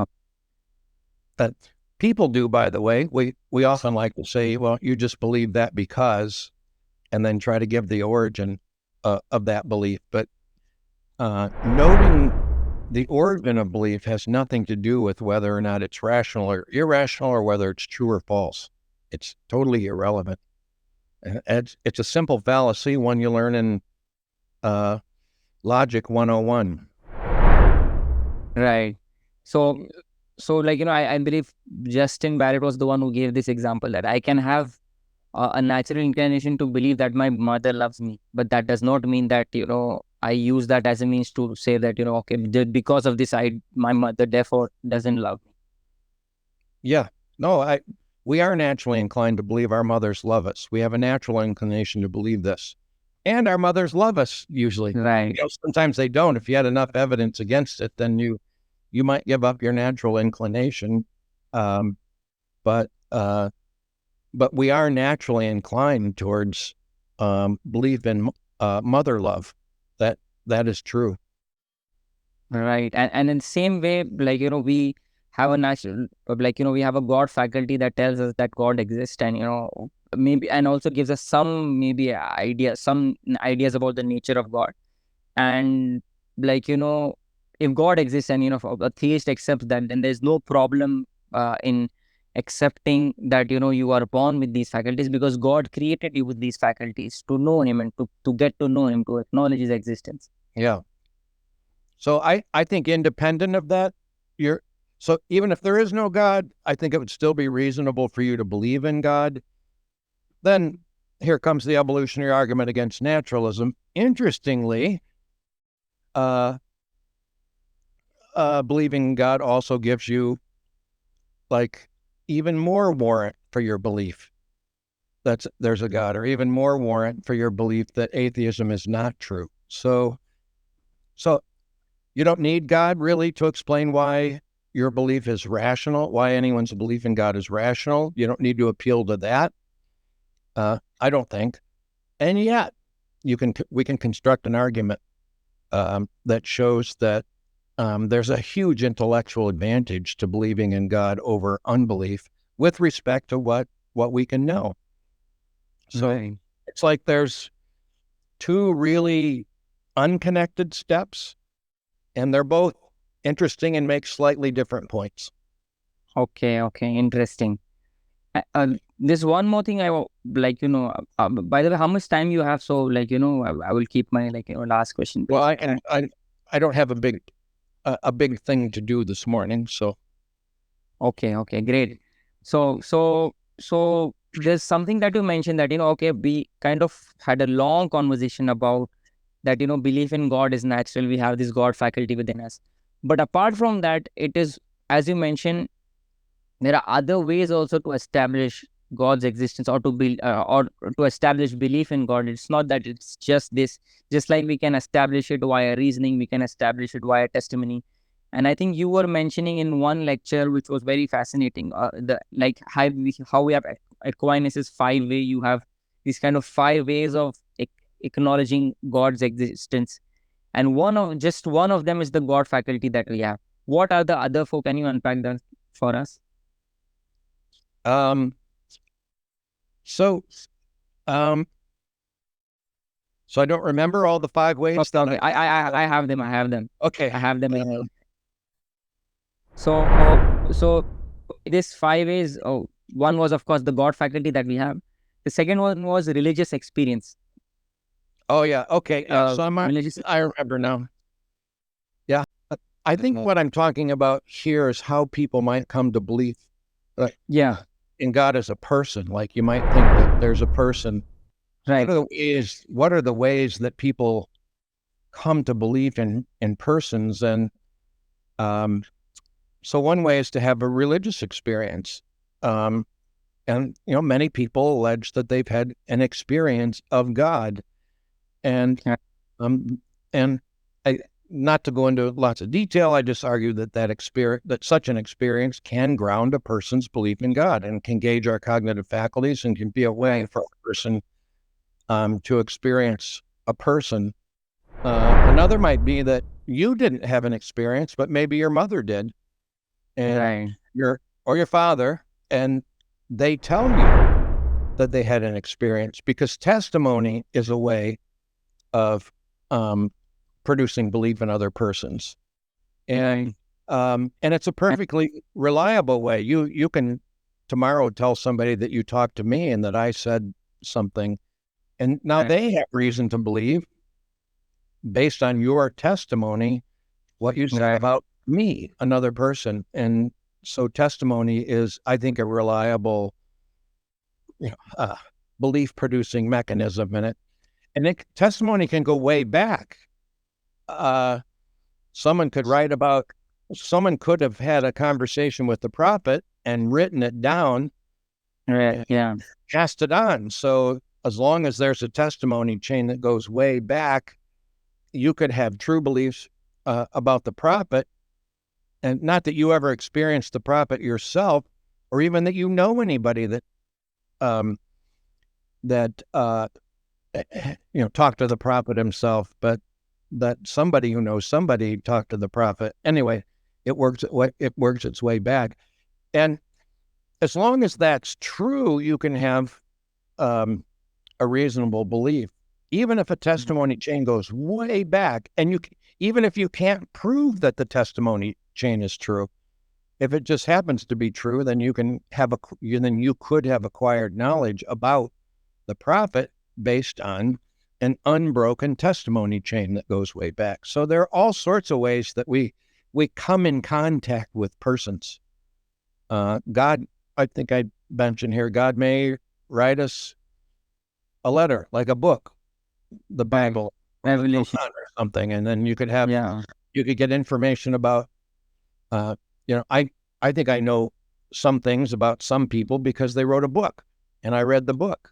That people do, by the way. We often like to say, well, you just believe that because, and then try to give the origin of that belief. But noting the origin of belief has nothing to do with whether or not it's rational or irrational, or whether it's true or false. It's totally irrelevant. It's a simple fallacy, one you learn in Logic 101. Right. So like, I believe Justin Barrett was the one who gave this example, that I can have a natural inclination to believe that my mother loves me, but that does not mean that, I use that as a means to say that, okay, because of this, my mother therefore doesn't love me. Yeah. No, we are naturally inclined to believe our mothers love us. We have a natural inclination to believe this. And our mothers love us usually. Right. Sometimes they don't. If you had enough evidence against it, then you might give up your natural inclination. But we are naturally inclined towards belief in mother love. That is true. Right. And in the same way, like, we have a natural, like, we have a God faculty that tells us that God exists, and, maybe, and also gives us some ideas about the nature of God. And, like, if God exists, and, a theist accepts that, then there's no problem in accepting that, you are born with these faculties, because God created you with these faculties to know him, and to get to know him, to acknowledge his existence. Yeah. So I think independent of that, so even if there is no God, I think it would still be reasonable for you to believe in God. Then here comes the evolutionary argument against naturalism. Interestingly, believing in God also gives you, like, even more warrant for your belief. there's a God, or even more warrant for your belief that atheism is not true. So you don't need God really to explain why your belief is rational, why anyone's belief in God is rational. You don't need to appeal to that. I don't think. And yet, we can construct an argument that shows that there's a huge intellectual advantage to believing in God over unbelief with respect to what we can know. So it's like there's two really unconnected steps, and they're both interesting and make slightly different points. Okay, interesting. There's one more thing by the way, how much time you have? So I will keep my last question. Well, I don't have a big thing to do this morning, so. Okay, great. So there's something that you mentioned that, we kind of had a long conversation about that, belief in God is natural. We have this God faculty within us. But apart from that, it is, as you mentioned, there are other ways also to establish God's existence, or to establish belief in God. It's not that it's just this. Just like we can establish it via reasoning, we can establish it via testimony. And I think you were mentioning in one lecture, which was very fascinating, how we have Aquinas' 5-way. You have these kind of 5 ways of acknowledging God's existence, and one of them is the God faculty that we have. What are the other 4? Can you unpack that for us? So I don't remember all the 5 ways. Okay. I have them. Okay. I have them. So this 5 ways. One was, of course, the God faculty that we have. The second one was religious experience. Oh yeah. Okay. Yeah. So I remember now. Yeah. I think what I'm talking about here is how people might come to believe in God as a person. Like, you might think that there's a person. Right. What are the ways that people come to believe in persons? And so one way is to have a religious experience. And many people allege that they've had an experience of God. And not to go into lots of detail, I just argue that such an experience can ground a person's belief in God and can gauge our cognitive faculties and can be a way for a person to experience a person. Another might be that you didn't have an experience, but maybe your mother did, and your father, and they tell you that they had an experience, because testimony is a way of producing belief in other persons, and it's a perfectly reliable way. You can tomorrow tell somebody that you talked to me and that I said something, and now they have reason to believe, based on your testimony, what you say about me, another person. And so testimony is, I think, a reliable belief-producing mechanism in it. And testimony can go way back. Someone could could have had a conversation with the prophet and written it down, passed it on. So as long as there's a testimony chain that goes way back, you could have true beliefs about the prophet, and not that you ever experienced the prophet yourself, or even that you know anybody that talked to the prophet himself, but that somebody who knows somebody talked to the prophet. Anyway, it works its way back. And as long as that's true, you can have a reasonable belief, even if a testimony chain goes way back, and even if you can't prove that the testimony chain is true. If it just happens to be true, then you could have acquired knowledge about the prophet based on an unbroken testimony chain that goes way back. So there are all sorts of ways that we come in contact with persons. God, I think I mentioned here, God may write us a letter, like a book, the Bible, Revelation, or something, and then you could have you could get information about. I think I know some things about some people because they wrote a book, and I read the book.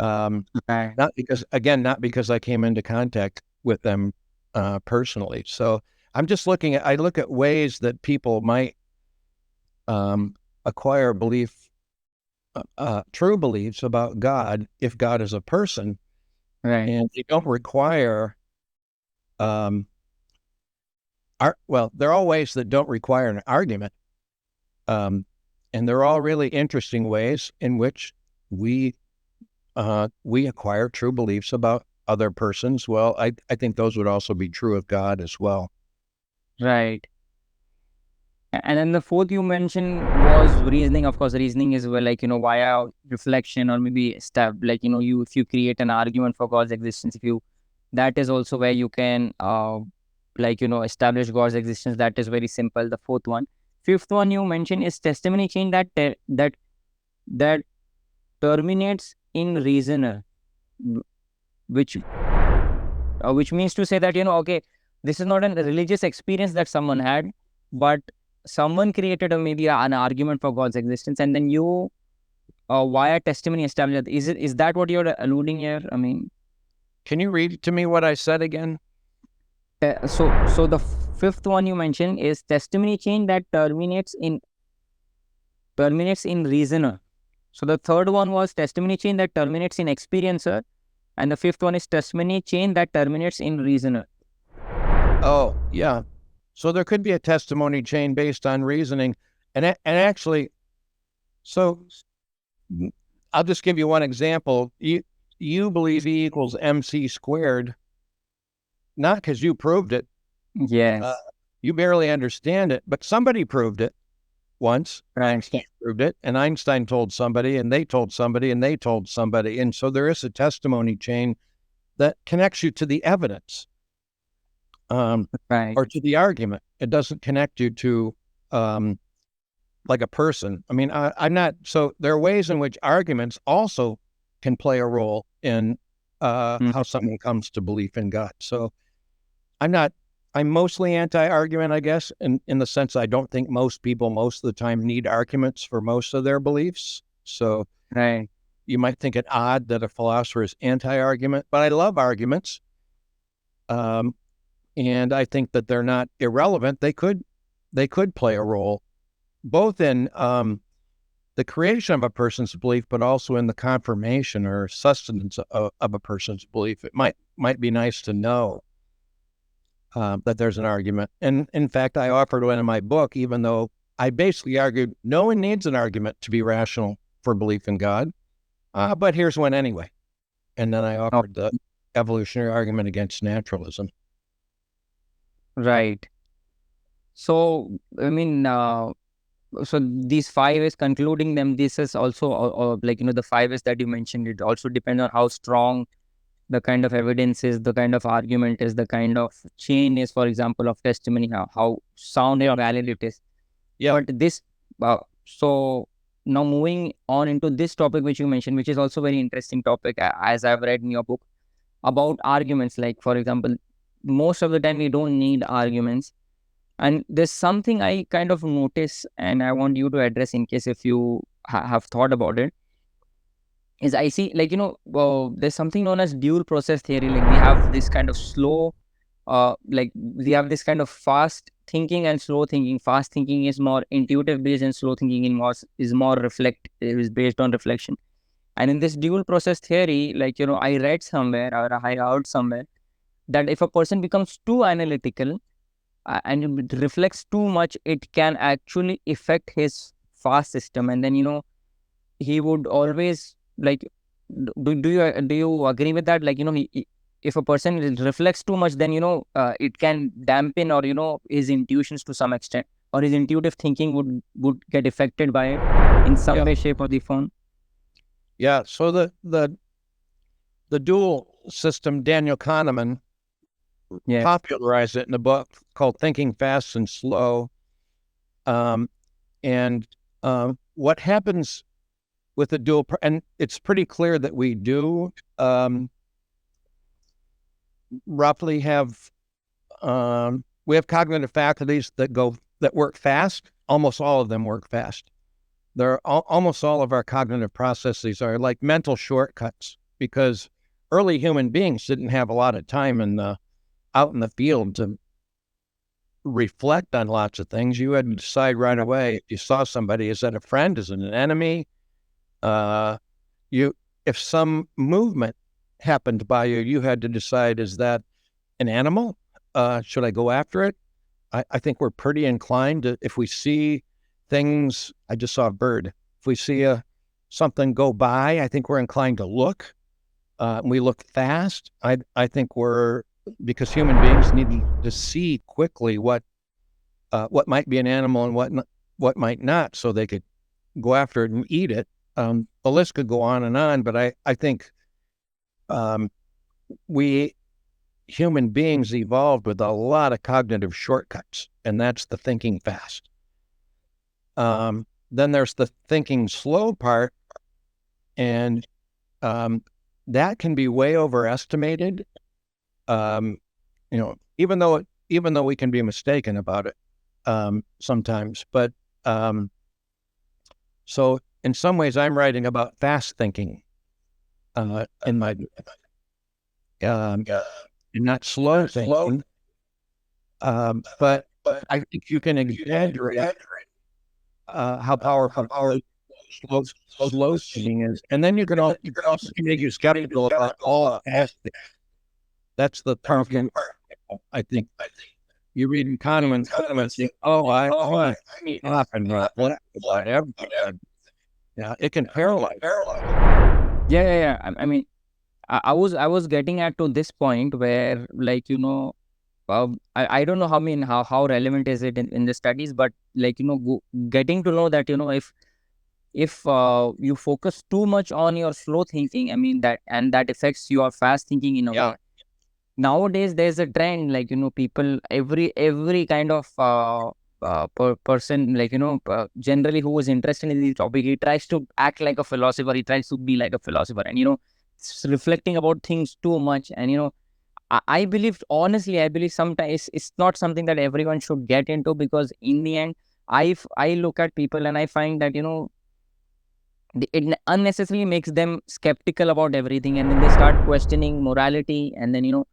Okay. Not because I came into contact with them personally. So I look at ways that people might acquire true beliefs about God, if God is a person, Right. and they don't require, they're all ways that don't require an argument. And they're all really interesting ways in which we acquire true beliefs about other persons. Well, I think those would also be true of God as well. Right. And then the fourth you mentioned was reasoning. Of course, reasoning is well, like, via reflection or maybe step, like, if you create an argument for God's existence, that is also where you can, establish God's existence. That is very simple. The fourth one. Fifth one you mentioned is testimony chain that terminates in reasoner, which means to say that, okay, this is not a religious experience that someone had, but someone created maybe an argument for God's existence, and then you via testimony establish that. Is that what you're alluding here? I mean, can you read to me what I said again? So the fifth one you mentioned is testimony chain that terminates in reasoner. So the third one was testimony chain that terminates in experiencer, and the fifth one is testimony chain that terminates in reasoner. Oh, yeah. So there could be a testimony chain based on reasoning. And actually, so I'll just give you one example. You believe E equals MC squared, not because you proved it. Yes. You barely understand it, but somebody proved it once. Right. Einstein proved it, and Einstein told somebody, and they told somebody, and they told somebody. And so there is a testimony chain that connects you to the evidence. Right. Or to the argument. It doesn't connect you to like a person. I mean, I'm not, so there are ways in which arguments also can play a role in how someone comes to belief in God. So I'm mostly anti-argument, I guess, in the sense I don't think most people most of the time need arguments for most of their beliefs. So Right. you might think it odd that a philosopher is anti-argument, but I love arguments. And I think that they're not irrelevant. They could play a role both in the creation of a person's belief, but also in the confirmation or sustenance of a person's belief. It might be nice to know that there's an argument. And in fact, I offered one in my book, even though I basically argued no one needs an argument to be rational for belief in God. But here's one anyway. And then I offered the evolutionary argument against naturalism. Right. So, I mean, so these 5 is concluding them. This is also like, the 5 is that you mentioned. It also depends on how strong the kind of evidence is, the kind of argument is, the kind of chain is, for example, of testimony, how sound or valid it is. Yeah. But this, so now moving on into this topic which you mentioned, which is also very interesting topic, as I've read in your book, about arguments. Like, for example, most of the time we don't need arguments. And there's something I kind of notice, and I want you to address in case if you have thought about it, is I see, like, there's something known as dual process theory. Like, we have this kind of slow, like, we have this kind of fast thinking and slow thinking. Fast thinking is more intuitive based, and slow thinking is based on reflection. And in this dual process theory, like, I read somewhere or I heard somewhere that if a person becomes too analytical, and it reflects too much, it can actually affect his fast system. And then, he would always, like, do you agree with that? Like, if a person reflects too much, then, it can dampen, or, his intuitions to some extent, or his intuitive thinking would get affected by it in some way, shape, or the form. Yeah. So the dual system, Daniel Kahneman popularized it in a book called Thinking Fast and Slow. And what happens with the dual, and it's pretty clear that we do roughly have, we have cognitive faculties that work fast. Almost all of them work fast. almost all of our cognitive processes are like mental shortcuts, because early human beings didn't have a lot of time out in the field to reflect on lots of things. You had to decide right away if you saw somebody, is that a friend, is it an enemy? If some movement happened by you, you had to decide, is that an animal? Should I go after it? I think we're pretty inclined to, if we see things, I just saw a bird. If we see something go by, I think we're inclined to look. We look fast. I think because human beings need to see quickly what might be an animal and what might not, so they could go after it and eat it. The list could go on, but I think we human beings evolved with a lot of cognitive shortcuts, and that's the thinking fast. Then there's the thinking slow part, and that can be way overestimated. Even though we can be mistaken about it sometimes. But so in some ways, I'm writing about fast thinking in my and not slow thinking. But I think you can exaggerate how powerful slow thinking is, and then you can also make you skeptical about all fast thinking. That's the perfect. I think you read economists, think, I need and whatever. Yeah, it can paralyze. Yeah. I mean, I was getting at to this point where, like, I don't know how relevant is it in the studies, but like, getting to know that, if you focus too much on your slow thinking, I mean, that affects your fast thinking in a way. Nowadays there's a trend, like, people, every kind of person, like, generally who is interested in this topic, he tries to act like a philosopher, he tries to be like a philosopher, and reflecting about things too much. And I believe, honestly, sometimes it's not something that everyone should get into, because in the end, I look at people and I find that, it unnecessarily makes them skeptical about everything, and then they start questioning morality. And then,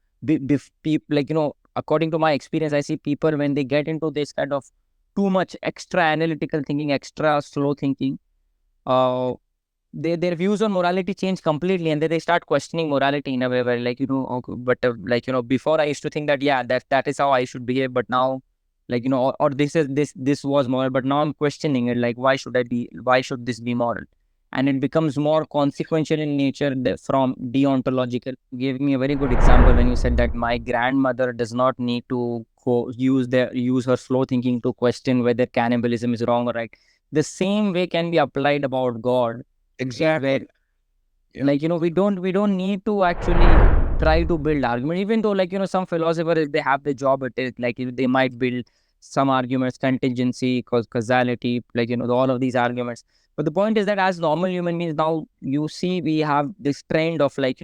like, according to my experience, I see people, when they get into this kind of too much extra analytical thinking, extra slow thinking, their views on morality change completely, and then they start questioning morality in a way where, like, but like, before I used to think that, yeah, that is how I should behave, but now, like, or this was moral, but now I'm questioning it, like, why should this be moral? And it becomes more consequential in nature from deontological. You gave me a very good example when you said that my grandmother does not need to use her slow thinking to question whether cannibalism is wrong or right. The same way can be applied about God. Exactly. Like, we don't need to actually try to build argument, even though, like, some philosophers, if they have the job at it, like, they might build some arguments, contingency, causality, like, all of these arguments. But the point is that as normal human beings, now you see we have this trend of, like,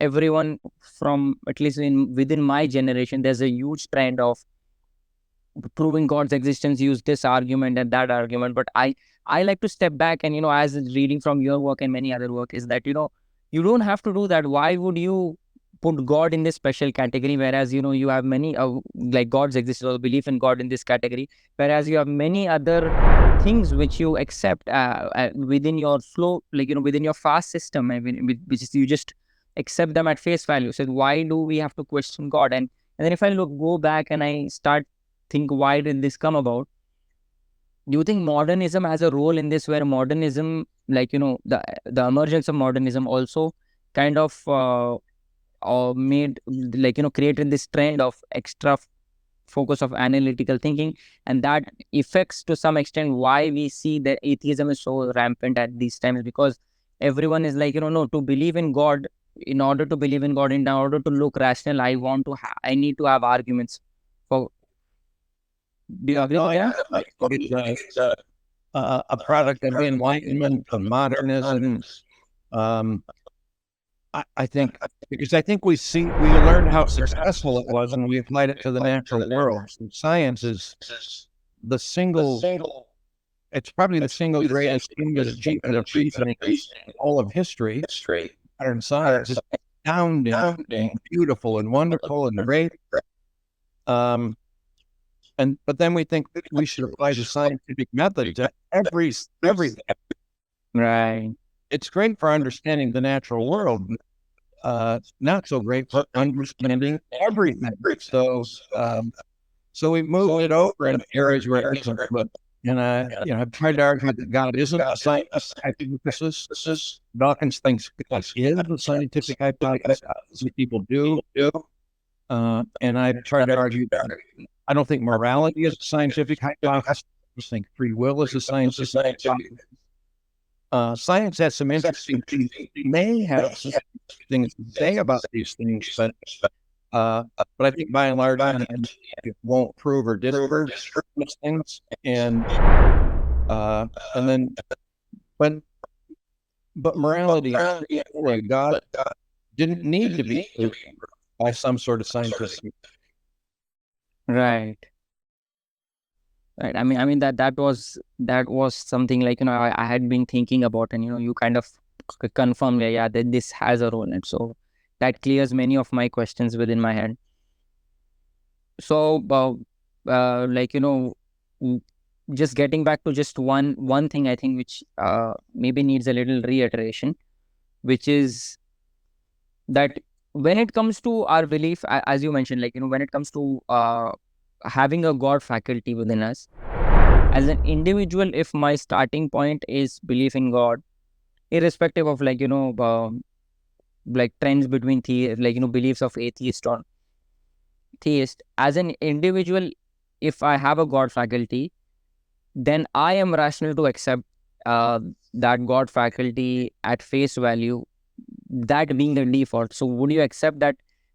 everyone from, at least within my generation, there's a huge trend of proving God's existence, use this argument and that argument. But I like to step back and, as reading from your work and many other work, is that, you don't have to do that. Why would you put God in this special category, whereas, you have many, like, God's existence or belief in God in this category, whereas you have many other things which you accept within your flow, like, within your fast system, I mean, which is, you just accept them at face value. So why do we have to question God? And then if I go back and I start think, why did this come about? Do you think modernism has a role in this, where modernism, like, the emergence of modernism also kind of made, like, created this trend of extra focus of analytical thinking, and that affects to some extent why we see that atheism is so rampant at these times? Because everyone is like, no, to believe in God, in order to believe in God, in order to look rational, I need to have arguments for. Do you agree? It's a product of the Enlightenment, of modernism. I think, because I think we learned how successful it was, and we applied it to the natural world. And science is the single it's probably the single greatest English achievement of reasoning in all of history. Modern science is astounding, beautiful, and wonderful, and great. But then we think we should apply the scientific method to everything. Right. It's great for understanding the natural world. Not so great for understanding everything. So we move it over in areas where it isn't. And I've tried to argue that God isn't a scientific hypothesis. Dawkins thinks God is a scientific hypothesis. Some people do. And I've tried to argue that I don't think morality is a scientific hypothesis. I just think free will is a scientific hypothesis. Science has some interesting things. It may have some things to say about these things, but I think by and large, it won't prove or disprove these things. And then, but morality, God didn't need to be proved by some sort of scientist. Right. Right. I mean that was something like, I had been thinking about, and you kind of confirmed, that this has a role in it. So that clears many of my questions within my head. So just getting back to just one thing, I think, which maybe needs a little reiteration, which is that when it comes to our belief, as you mentioned, when it comes to having a God faculty within us, as an individual, if my starting point is belief in God, irrespective of trends between beliefs of atheist or theist, as an individual, if I have a God faculty, then I am rational to accept that God faculty at face value, that being the default. So would you accept that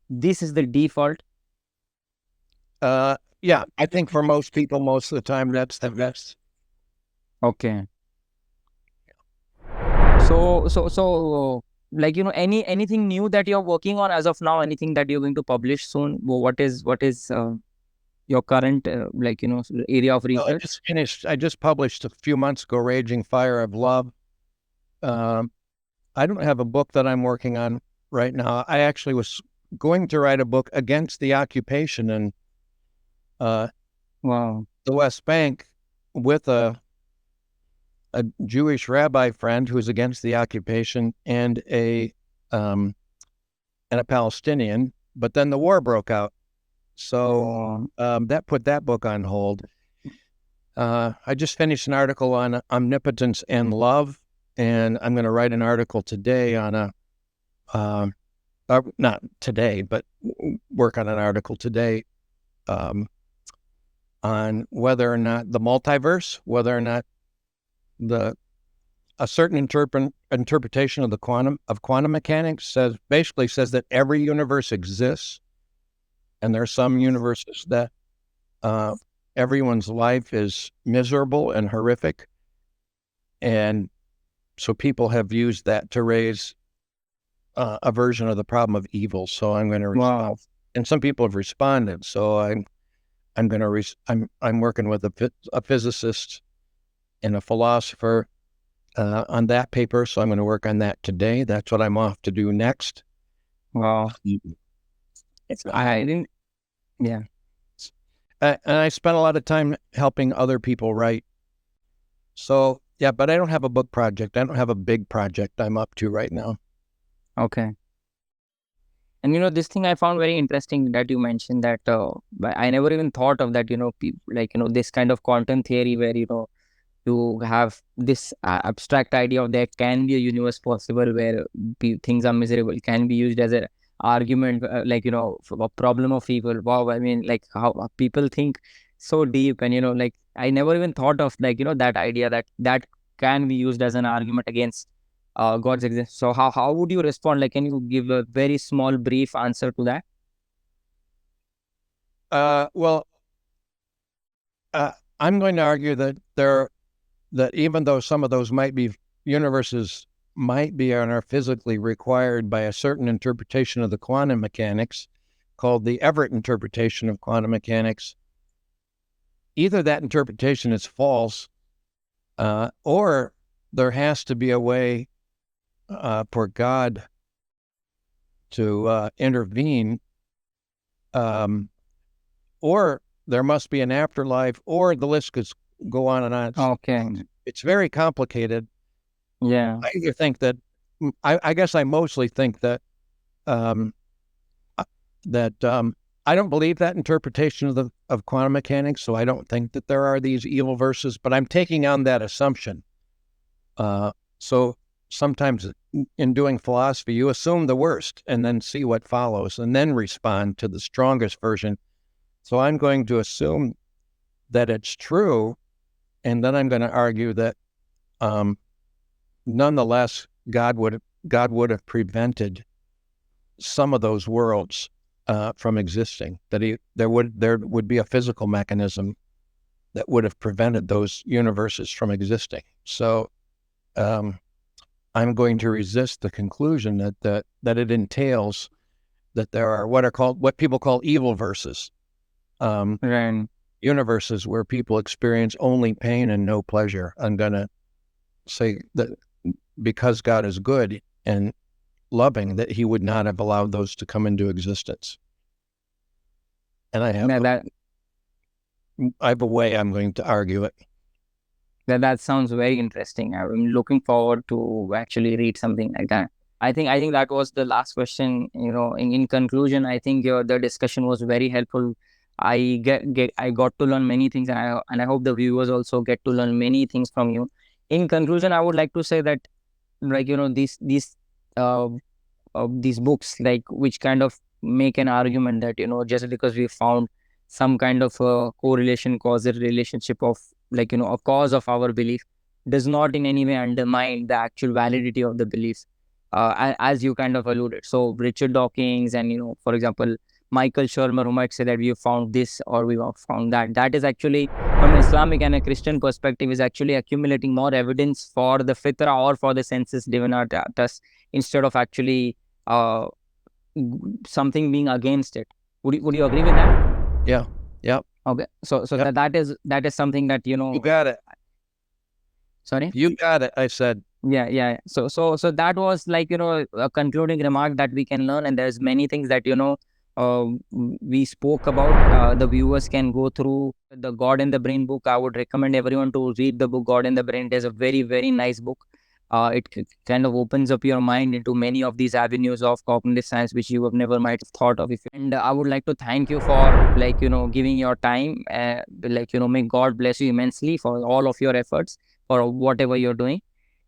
this is the default? Yeah, I think for most people, most of the time, that's the best. Okay. So anything new that you're working on as of now? Anything that you're going to publish soon? What is your current area of research? I just published a few months ago, Raging Fire of Love. I don't have a book that I'm working on right now. I actually was going to write a book against the occupation in Wow. the West Bank with a Jewish rabbi friend who's against the occupation and a Palestinian. But then the war broke out, so that put that book on hold. I just finished an article on omnipotence and love, and I'm going to write an article today on not today, but work on an article today on whether or not the multiverse, whether or not a certain interpretation of the quantum mechanics basically says that every universe exists, and there are some universes that everyone's life is miserable and horrific, and so people have used that to raise a version of the problem of evil. So I'm going to respond, and some people have responded. So I'm working with a physicist and a philosopher on that paper. So I'm going to work on that today. That's what I'm off to do next. Wow. I didn't. Yeah. And I spent a lot of time helping other people write. So yeah, but I don't have a book project. I don't have a big project I'm up to right now. Okay. And this thing I found very interesting that you mentioned that I never even thought of that, this kind of quantum theory where, you have this abstract idea of there can be a universe possible where things are miserable, can be used as an argument, for a problem of evil. Wow. I mean, how people think so deep, and, I never even thought of that idea that can be used as an argument against God's existence. So how would you respond? Can you give a very small, brief answer to that? I'm going to argue that even though some of those universes might be and are physically required by a certain interpretation of the quantum mechanics called the Everett interpretation of quantum mechanics, either that interpretation is false Or there has to be a way for God to intervene, or there must be an afterlife, or the list could go on and on. Okay. It's very complicated. Yeah. I either think that, I guess I mostly think that I don't believe that interpretation of quantum mechanics, so I don't think that there are these evil verses, but I'm taking on that assumption. So sometimes in doing philosophy, you assume the worst and then see what follows and then respond to the strongest version. So I'm going to assume that it's true, and then I'm going to argue that nonetheless, God would have prevented some of those worlds from existing. That there would be a physical mechanism that would have prevented those universes from existing. So I'm going to resist the conclusion that it entails that there are what people call evil verses, Right. universes where people experience only pain and no pleasure. I'm going to say that because God is good and loving, that he would not have allowed those to come into existence. And I have a way I'm going to argue it. That sounds very interesting. I'm looking forward to actually read something like that. I think that was the last question. In conclusion, I think the discussion was very helpful. I got to learn many things, and I hope the viewers also get to learn many things from you. In conclusion, I would like to say that, like, these books, like, which kind of make an argument that, just because we found some kind of correlation, causal relationship of, like, a cause of our belief, does not in any way undermine the actual validity of the beliefs, as you kind of alluded. So Richard Dawkins and, for example, Michael Shermer, who might say that we have found this or we have found that is actually, from an Islamic and a Christian perspective, is actually accumulating more evidence for the fitra or for the senses given at us, instead of actually something being against it. Would you agree with that? Yeah. Okay. So Yep. that is something that, You got it. Sorry? You got it, I said. Yeah. So that was, like, a concluding remark that we can learn, and there's many things that, we spoke about. The viewers can go through the God and the Brain book. I would recommend everyone to read the book God and the Brain. There's a very, very nice book. It kind of opens up your mind into many of these avenues of cognitive science which you have never might have thought of. And I would like to thank you for, like, giving your time. May God bless you immensely for all of your efforts, for whatever you're doing.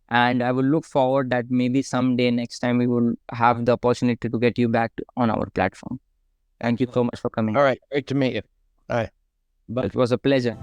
And I will look forward that maybe someday next time we will have the opportunity to get you back on our platform. Thank you so much for coming. All right. Great to meet you. All right. Bye. It was a pleasure.